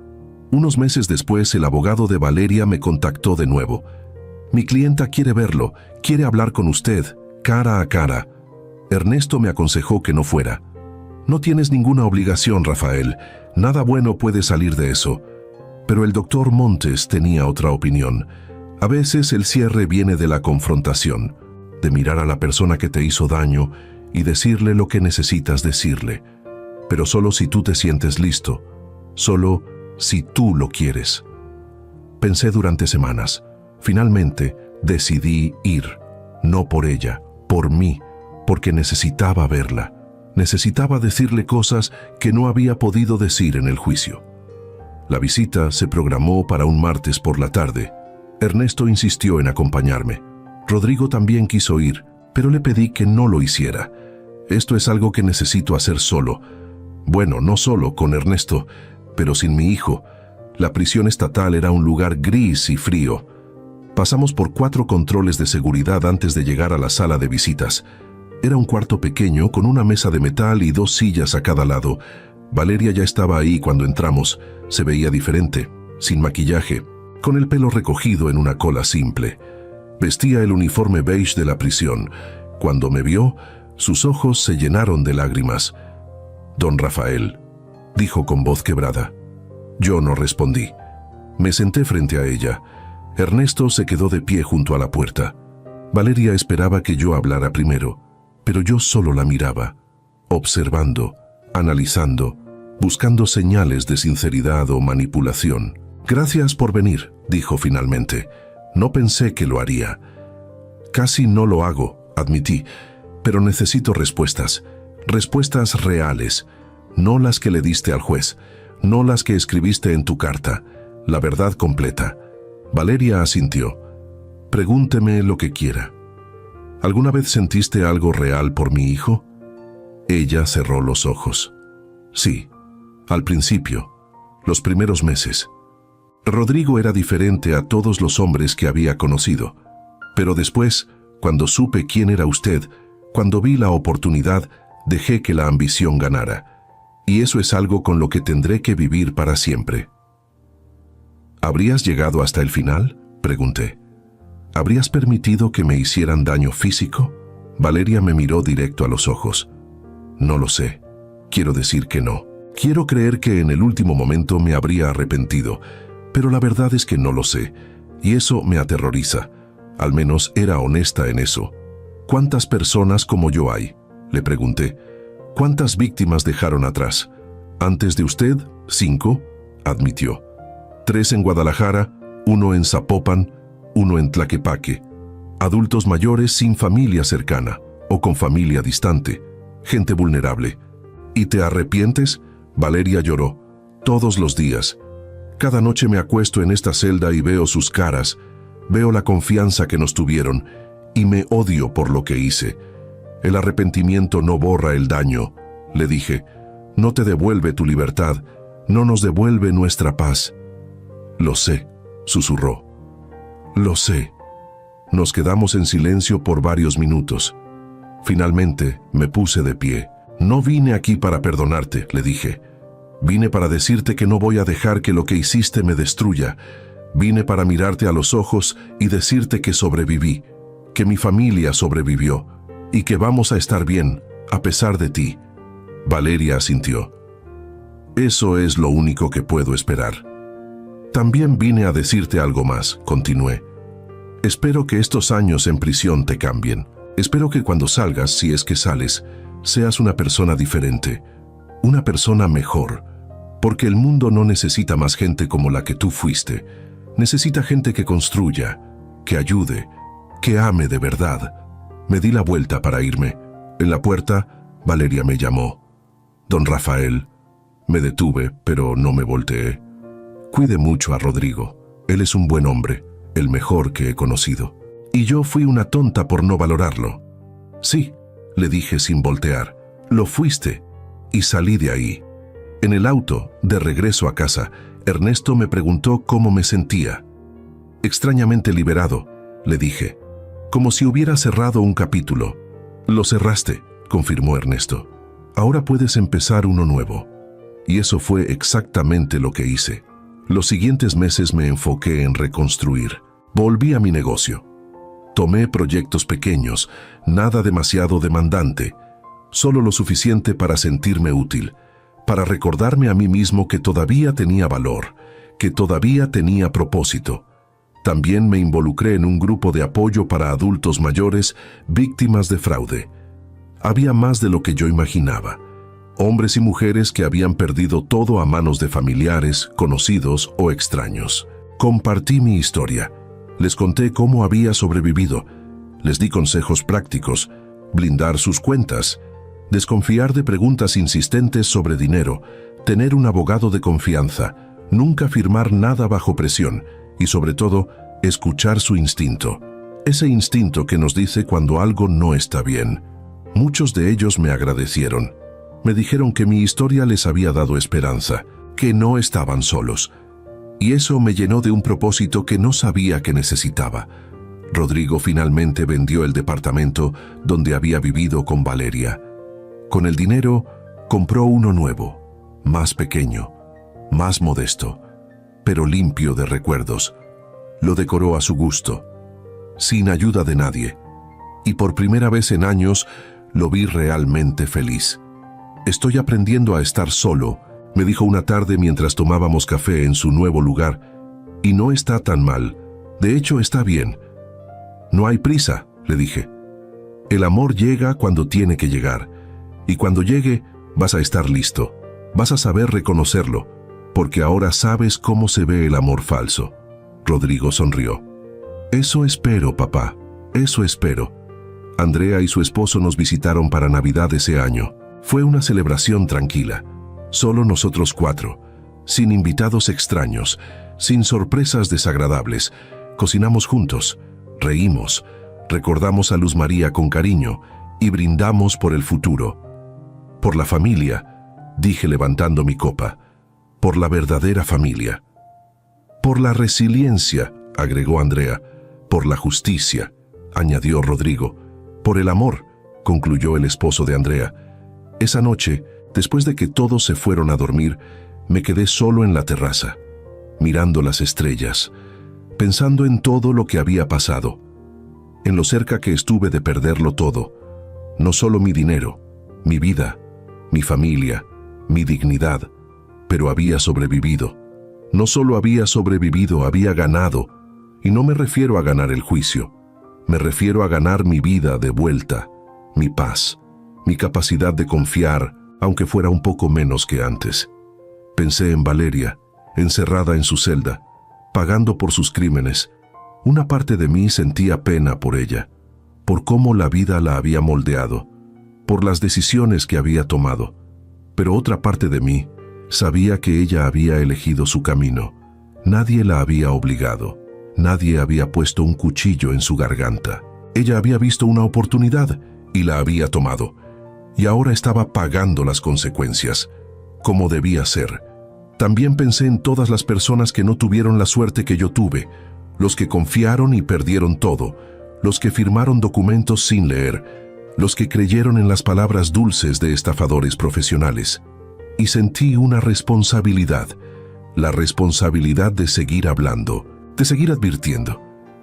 Unos meses después, el abogado de Valeria me contactó de nuevo. Mi clienta quiere verlo, quiere hablar con usted, cara a cara. Ernesto me aconsejó que no fuera. No tienes ninguna obligación, Rafael. Nada bueno puede salir de eso. Pero el doctor Montes tenía otra opinión. A veces el cierre viene de la confrontación, de mirar a la persona que te hizo daño y decirle lo que necesitas decirle. Pero solo si tú te sientes listo, solo si tú lo quieres. Pensé durante semanas. Finalmente, decidí ir. No por ella, por mí, porque necesitaba verla. Necesitaba decirle cosas que no había podido decir en el juicio. La visita se programó para un martes por la tarde. Ernesto insistió en acompañarme. Rodrigo también quiso ir, pero le pedí que no lo hiciera. Esto es algo que necesito hacer solo. Bueno, no solo con Ernesto, pero sin mi hijo. La prisión estatal era un lugar gris y frío. Pasamos por 4 controles de seguridad antes de llegar a la sala de visitas. Era un cuarto pequeño con una mesa de metal y 2 sillas a cada lado. Valeria ya estaba ahí cuando entramos. Se veía diferente, sin maquillaje, con el pelo recogido en una cola simple. Vestía el uniforme beige de la prisión. Cuando me vio, sus ojos se llenaron de lágrimas. «Don Rafael», dijo con voz quebrada. Yo no respondí. Me senté frente a ella. Ernesto se quedó de pie junto a la puerta. Valeria esperaba que yo hablara primero, pero yo solo la miraba, observando, analizando, buscando señales de sinceridad o manipulación. «Gracias por venir», dijo finalmente. No pensé que lo haría. «Casi no lo hago», admití, «pero necesito respuestas. Respuestas reales, no las que le diste al juez, no las que escribiste en tu carta, la verdad completa». Valeria asintió. «Pregúnteme lo que quiera». «¿Alguna vez sentiste algo real por mi hijo?» Ella cerró los ojos. «Sí, al principio, los primeros meses. Rodrigo era diferente a todos los hombres que había conocido. Pero después, cuando supe quién era usted, cuando vi la oportunidad, dejé que la ambición ganara. Y eso es algo con lo que tendré que vivir para siempre. ¿Habrías llegado hasta el final?, pregunté. ¿Habrías permitido que me hicieran daño físico? Valeria me miró directo a los ojos. No lo sé. Quiero decir que no. Quiero creer que en el último momento me habría arrepentido, pero la verdad es que no lo sé, y eso me aterroriza. Al menos era honesta en eso. ¿Cuántas personas como yo hay?, le pregunté. ¿Cuántas víctimas dejaron atrás? Antes de usted, 5, admitió. 3 en Guadalajara, 1 en Zapopan, 1 en Tlaquepaque. Adultos mayores sin familia cercana o con familia distante. Gente vulnerable. ¿Y te arrepientes?, Valeria lloró. Todos los días. Cada noche me acuesto en esta celda y veo sus caras. Veo la confianza que nos tuvieron y me odio por lo que hice. El arrepentimiento no borra el daño, le dije. No te devuelve tu libertad, no nos devuelve nuestra paz. Lo sé, susurró. Lo sé. Nos quedamos en silencio por varios minutos. Finalmente me puse de pie. No vine aquí para perdonarte, le dije. Vine para decirte que no voy a dejar que lo que hiciste me destruya. Vine para mirarte a los ojos y decirte que sobreviví, que mi familia sobrevivió y que vamos a estar bien, a pesar de ti. Valeria asintió. Eso es lo único que puedo esperar. También vine a decirte algo más, continué. Espero que estos años en prisión te cambien. Espero que cuando salgas, si es que sales, seas una persona diferente, una persona mejor, porque el mundo no necesita más gente como la que tú fuiste. Necesita gente que construya, que ayude, que ame de verdad. Me di la vuelta para irme. En la puerta, Valeria me llamó. Don Rafael. Me detuve, pero no me volteé. Cuide mucho a Rodrigo. Él es un buen hombre, el mejor que he conocido. Y yo fui una tonta por no valorarlo. Sí, le dije sin voltear. Lo fuiste. Y salí de ahí. En el auto, de regreso a casa, Ernesto me preguntó cómo me sentía. Extrañamente liberado, le dije. Como si hubiera cerrado un capítulo. Lo cerraste, confirmó Ernesto. Ahora puedes empezar uno nuevo. Y eso fue exactamente lo que hice. Los siguientes meses me enfoqué en reconstruir. Volví a mi negocio. Tomé proyectos pequeños, nada demasiado demandante, solo lo suficiente para sentirme útil, para recordarme a mí mismo que todavía tenía valor, que todavía tenía propósito. También me involucré en un grupo de apoyo para adultos mayores víctimas de fraude. Había más de lo que yo imaginaba. Hombres y mujeres que habían perdido todo a manos de familiares, conocidos o extraños. Compartí mi historia. Les conté cómo había sobrevivido. Les di consejos prácticos, blindar sus cuentas, desconfiar de preguntas insistentes sobre dinero, tener un abogado de confianza, nunca firmar nada bajo presión y, sobre todo, escuchar su instinto. Ese instinto que nos dice cuando algo no está bien. Muchos de ellos me agradecieron. Me dijeron que mi historia les había dado esperanza, que no estaban solos. Y eso me llenó de un propósito que no sabía que necesitaba. Rodrigo finalmente vendió el departamento donde había vivido con Valeria. Con el dinero, compró uno nuevo, más pequeño, más modesto, pero limpio de recuerdos. Lo decoró a su gusto, sin ayuda de nadie. Y por primera vez en años, lo vi realmente feliz. Estoy aprendiendo a estar solo, me dijo una tarde mientras tomábamos café en su nuevo lugar, y no está tan mal. De hecho, está bien. No hay prisa, le dije. El amor llega cuando tiene que llegar, y cuando llegue, vas a estar listo. Vas a saber reconocerlo, porque ahora sabes cómo se ve el amor falso. Rodrigo sonrió. Eso espero, papá, eso espero. Andrea y su esposo nos visitaron para Navidad ese año. Fue una celebración tranquila. Solo nosotros 4, sin invitados extraños, sin sorpresas desagradables. Cocinamos juntos, reímos, recordamos a Luz María con cariño y brindamos por el futuro. Por la familia, dije levantando mi copa, por la verdadera familia. Por la resiliencia, agregó Andrea. Por la justicia, añadió Rodrigo. Por el amor, concluyó el esposo de Andrea. Esa noche, después de que todos se fueron a dormir, me quedé solo en la terraza, mirando las estrellas, pensando en todo lo que había pasado, en lo cerca que estuve de perderlo todo, no solo mi dinero, mi vida, mi familia, mi dignidad, pero había sobrevivido. No solo había sobrevivido, había ganado, y no me refiero a ganar el juicio, me refiero a ganar mi vida de vuelta, mi paz, mi capacidad de confiar, aunque fuera un poco menos que antes. Pensé en Valeria, encerrada en su celda, pagando por sus crímenes. Una parte de mí sentía pena por ella, por cómo la vida la había moldeado, por las decisiones que había tomado. Pero otra parte de mí sabía que ella había elegido su camino. Nadie la había obligado. Nadie había puesto un cuchillo en su garganta. Ella había visto una oportunidad y la había tomado. Y ahora estaba pagando las consecuencias, como debía ser. También pensé en todas las personas que no tuvieron la suerte que yo tuve, los que confiaron y perdieron todo, los que firmaron documentos sin leer, los que creyeron en las palabras dulces de estafadores profesionales. Y sentí una responsabilidad, la responsabilidad de seguir hablando, de seguir advirtiendo,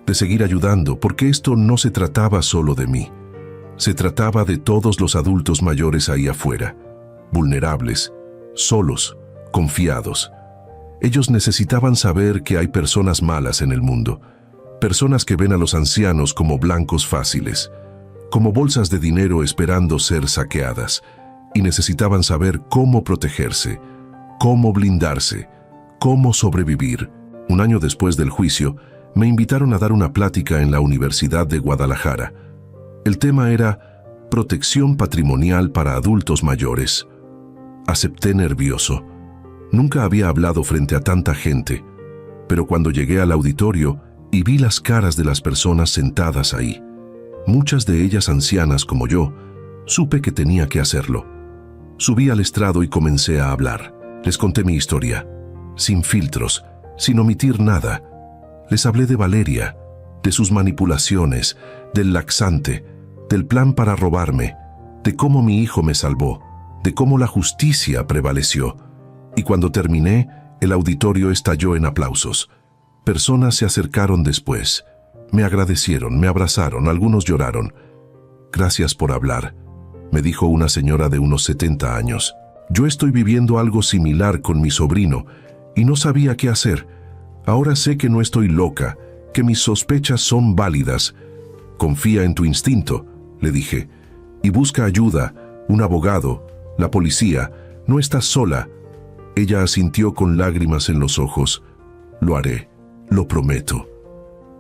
de seguir ayudando, porque esto no se trataba solo de mí. Se trataba de todos los adultos mayores ahí afuera, vulnerables, solos, confiados. Ellos necesitaban saber que hay personas malas en el mundo, personas que ven a los ancianos como blancos fáciles, como bolsas de dinero esperando ser saqueadas, y necesitaban saber cómo protegerse, cómo blindarse, cómo sobrevivir. Un año después del juicio, me invitaron a dar una plática en la Universidad de Guadalajara. El tema era protección patrimonial para adultos mayores. Acepté nervioso. Nunca había hablado frente a tanta gente, pero cuando llegué al auditorio y vi las caras de las personas sentadas ahí, muchas de ellas ancianas como yo, supe que tenía que hacerlo. Subí al estrado y comencé a hablar. Les conté mi historia, sin filtros, sin omitir nada. Les hablé de Valeria, de sus manipulaciones, del laxante, del plan para robarme, de cómo mi hijo me salvó, de cómo la justicia prevaleció. Y cuando terminé, el auditorio estalló en aplausos. Personas se acercaron después. Me agradecieron, me abrazaron, algunos lloraron. Gracias por hablar, me dijo una señora de unos 70 años. Yo estoy viviendo algo similar con mi sobrino y no sabía qué hacer. Ahora sé que no estoy loca, que mis sospechas son válidas. Confía en tu instinto, le dije, y busca ayuda, un abogado, la policía. No estás sola. Ella asintió con lágrimas en los ojos. Lo haré, lo prometo.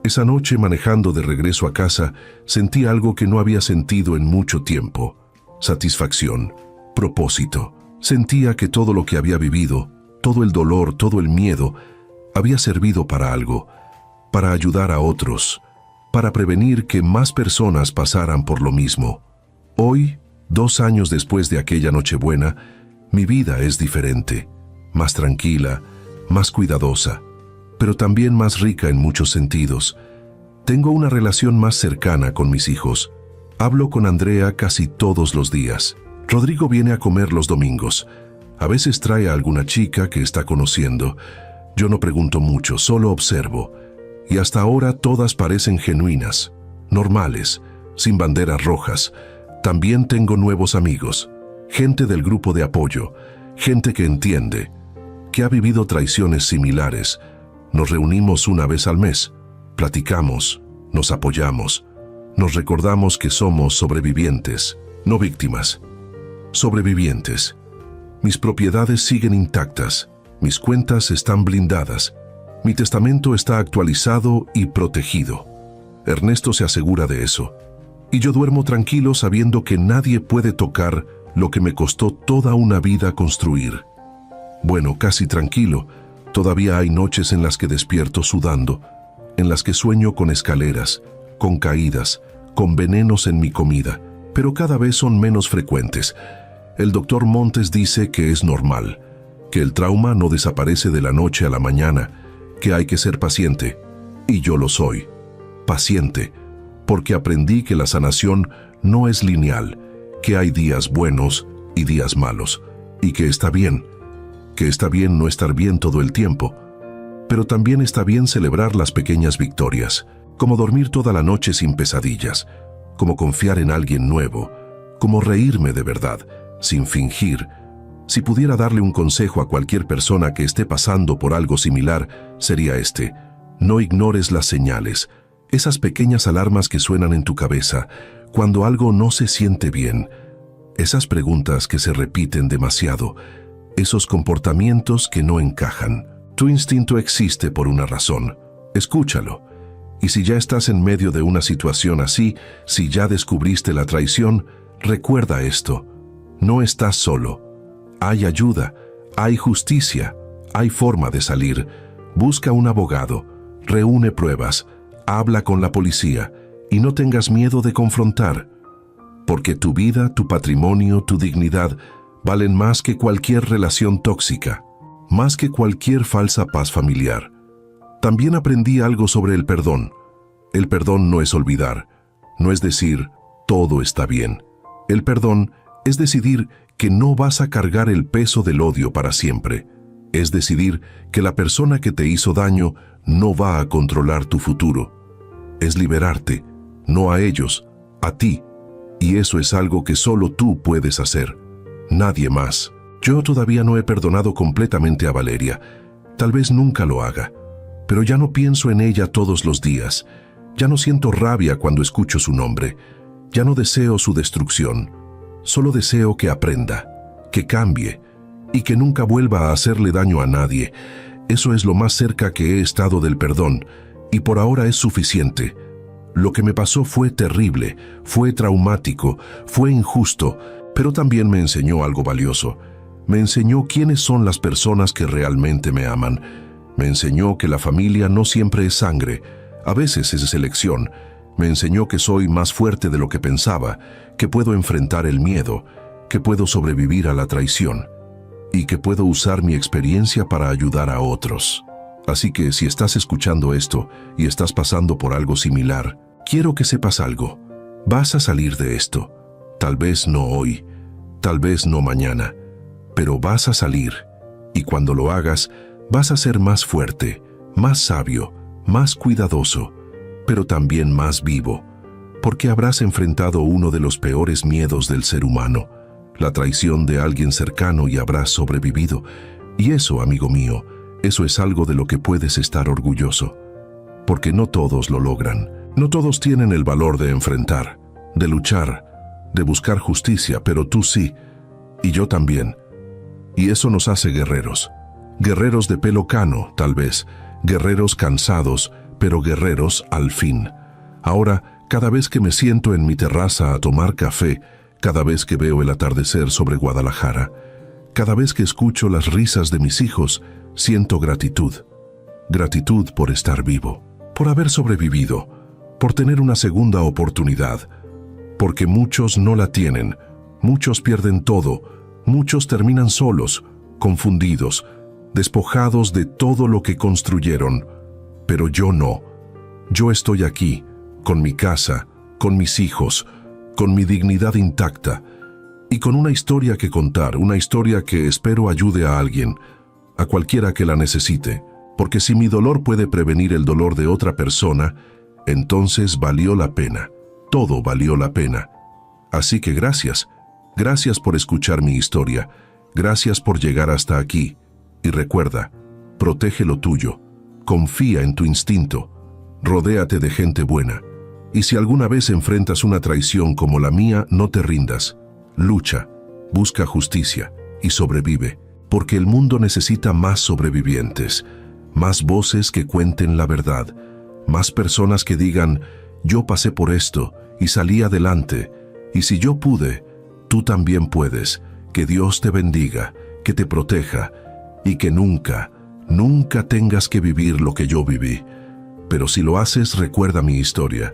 Esa noche, manejando de regreso a casa, sentí algo que no había sentido en mucho tiempo. Satisfacción, propósito. Sentía que todo lo que había vivido, todo el dolor, todo el miedo, había servido para algo, para ayudar a otros, para prevenir que más personas pasaran por lo mismo. Hoy, 2 años después de aquella Nochebuena, mi vida es diferente, más tranquila, más cuidadosa, pero también más rica en muchos sentidos. Tengo una relación más cercana con mis hijos. Hablo con Andrea casi todos los días. Rodrigo viene a comer los domingos. A veces trae a alguna chica que está conociendo. Yo no pregunto mucho, solo observo. Y hasta ahora todas parecen genuinas, normales, sin banderas rojas. También tengo nuevos amigos, gente del grupo de apoyo, gente que entiende, que ha vivido traiciones similares. Nos reunimos una vez al mes, platicamos, nos apoyamos, nos recordamos que somos sobrevivientes, no víctimas. Sobrevivientes. Mis propiedades siguen intactas, mis cuentas están blindadas, mi testamento está actualizado y protegido. Ernesto se asegura de eso, y yo duermo tranquilo sabiendo que nadie puede tocar lo que me costó toda una vida construir. Bueno, casi tranquilo. Todavía hay noches en las que despierto sudando, en las que sueño con escaleras, con caídas, con venenos en mi comida, pero cada vez son menos frecuentes. El doctor Montes dice que es normal, que el trauma no desaparece de la noche a la mañana, que hay que ser paciente, y yo lo soy. Paciente, porque aprendí que la sanación no es lineal, que hay días buenos y días malos, y que está bien no estar bien todo el tiempo, pero también está bien celebrar las pequeñas victorias, como dormir toda la noche sin pesadillas, como confiar en alguien nuevo, como reírme de verdad, sin fingir. Si pudiera darle un consejo a cualquier persona que esté pasando por algo similar, sería este: no ignores las señales, esas pequeñas alarmas que suenan en tu cabeza cuando algo no se siente bien, esas preguntas que se repiten demasiado, esos comportamientos que no encajan. Tu instinto existe por una razón. Escúchalo. Y si ya estás en medio de una situación así, si ya descubriste la traición, recuerda esto: no estás solo. Hay ayuda, hay justicia, hay forma de salir. Busca un abogado, reúne pruebas, habla con la policía y no tengas miedo de confrontar. Porque tu vida, tu patrimonio, tu dignidad valen más que cualquier relación tóxica, más que cualquier falsa paz familiar. También aprendí algo sobre el perdón. El perdón no es olvidar, no es decir todo está bien. El perdón es decidir que no vas a cargar el peso del odio para siempre. Es decidir que la persona que te hizo daño no va a controlar tu futuro. Es liberarte, no a ellos, a ti. Y eso es algo que solo tú puedes hacer. Nadie más. Yo todavía no he perdonado completamente a Valeria. Tal vez nunca lo haga. Pero ya no pienso en ella todos los días. Ya no siento rabia cuando escucho su nombre. Ya no deseo su destrucción. Solo deseo que aprenda, que cambie y que nunca vuelva a hacerle daño a nadie. Eso es lo más cerca que he estado del perdón, y por ahora es suficiente. Lo que me pasó fue terrible, fue traumático, fue injusto, pero también me enseñó algo valioso. Me enseñó quiénes son las personas que realmente me aman. Me enseñó que la familia no siempre es sangre, a veces es elección. Me enseñó que soy más fuerte de lo que pensaba, que puedo enfrentar el miedo, que puedo sobrevivir a la traición y que puedo usar mi experiencia para ayudar a otros. Así que si estás escuchando esto y estás pasando por algo similar, quiero que sepas algo. Vas a salir de esto. Tal vez no hoy, tal vez no mañana, pero vas a salir. Y cuando lo hagas, vas a ser más fuerte, más sabio, más cuidadoso, pero también más vivo, porque habrás enfrentado uno de los peores miedos del ser humano, la traición de alguien cercano, y habrás sobrevivido. Y eso, amigo mío, eso es algo de lo que puedes estar orgulloso, porque no todos lo logran. No todos tienen el valor de enfrentar, de luchar, de buscar justicia, pero tú sí, y yo también. Y eso nos hace guerreros. Guerreros de pelo cano, tal vez, guerreros cansados, pero guerreros al fin. Ahora, cada vez que me siento en mi terraza a tomar café, cada vez que veo el atardecer sobre Guadalajara, cada vez que escucho las risas de mis hijos, siento gratitud. Gratitud por estar vivo, por haber sobrevivido, por tener una segunda oportunidad, porque muchos no la tienen, muchos pierden todo, muchos terminan solos, confundidos, despojados de todo lo que construyeron. Pero yo no. Yo estoy aquí, con mi casa, con mis hijos, con mi dignidad intacta y con una historia que contar, una historia que espero ayude a alguien, a cualquiera que la necesite, porque si mi dolor puede prevenir el dolor de otra persona, entonces valió la pena, todo valió la pena. Así que gracias por escuchar mi historia, gracias por llegar hasta aquí, y recuerda, protege lo tuyo. Confía en tu instinto, rodéate de gente buena. Y si alguna vez enfrentas una traición como la mía, no te rindas. Lucha, busca justicia y sobrevive, porque el mundo necesita más sobrevivientes, más voces que cuenten la verdad, más personas que digan: yo pasé por esto y salí adelante, y si yo pude, tú también puedes. Que Dios te bendiga, que te proteja y que nunca tengas que vivir lo que yo viví. Pero si lo haces, recuerda mi historia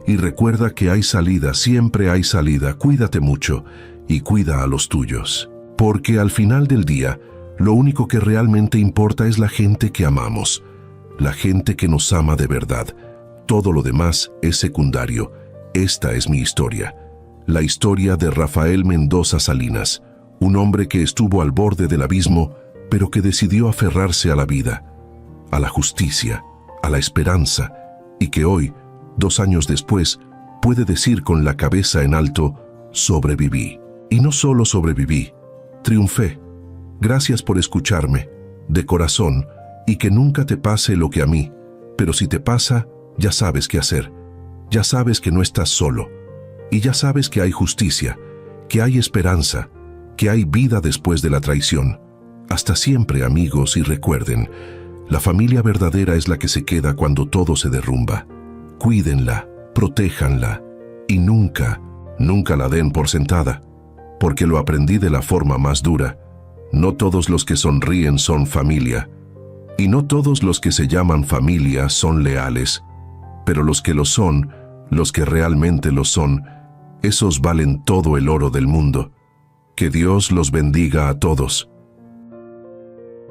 y recuerda que hay salida, siempre hay salida. Cuídate mucho y cuida a los tuyos, porque al final del día, lo único que realmente importa es la gente que amamos, la gente que nos ama de verdad. Todo lo demás es secundario. Esta es mi historia. La historia de Rafael Mendoza Salinas, un hombre que estuvo al borde del abismo, pero que decidió aferrarse a la vida, a la justicia, a la esperanza, y que hoy, 2 años después, puede decir con la cabeza en alto: sobreviví. Y no solo sobreviví, triunfé. Gracias por escucharme, de corazón, y que nunca te pase lo que a mí, pero si te pasa, ya sabes qué hacer. Ya sabes que no estás solo, y ya sabes que hay justicia, que hay esperanza, que hay vida después de la traición. Hasta siempre, amigos, y recuerden, la familia verdadera es la que se queda cuando todo se derrumba. Cuídenla, protéjanla, y nunca, nunca la den por sentada, porque lo aprendí de la forma más dura. No todos los que sonríen son familia, y no todos los que se llaman familia son leales, pero los que lo son, los que realmente lo son, esos valen todo el oro del mundo. Que Dios los bendiga a todos.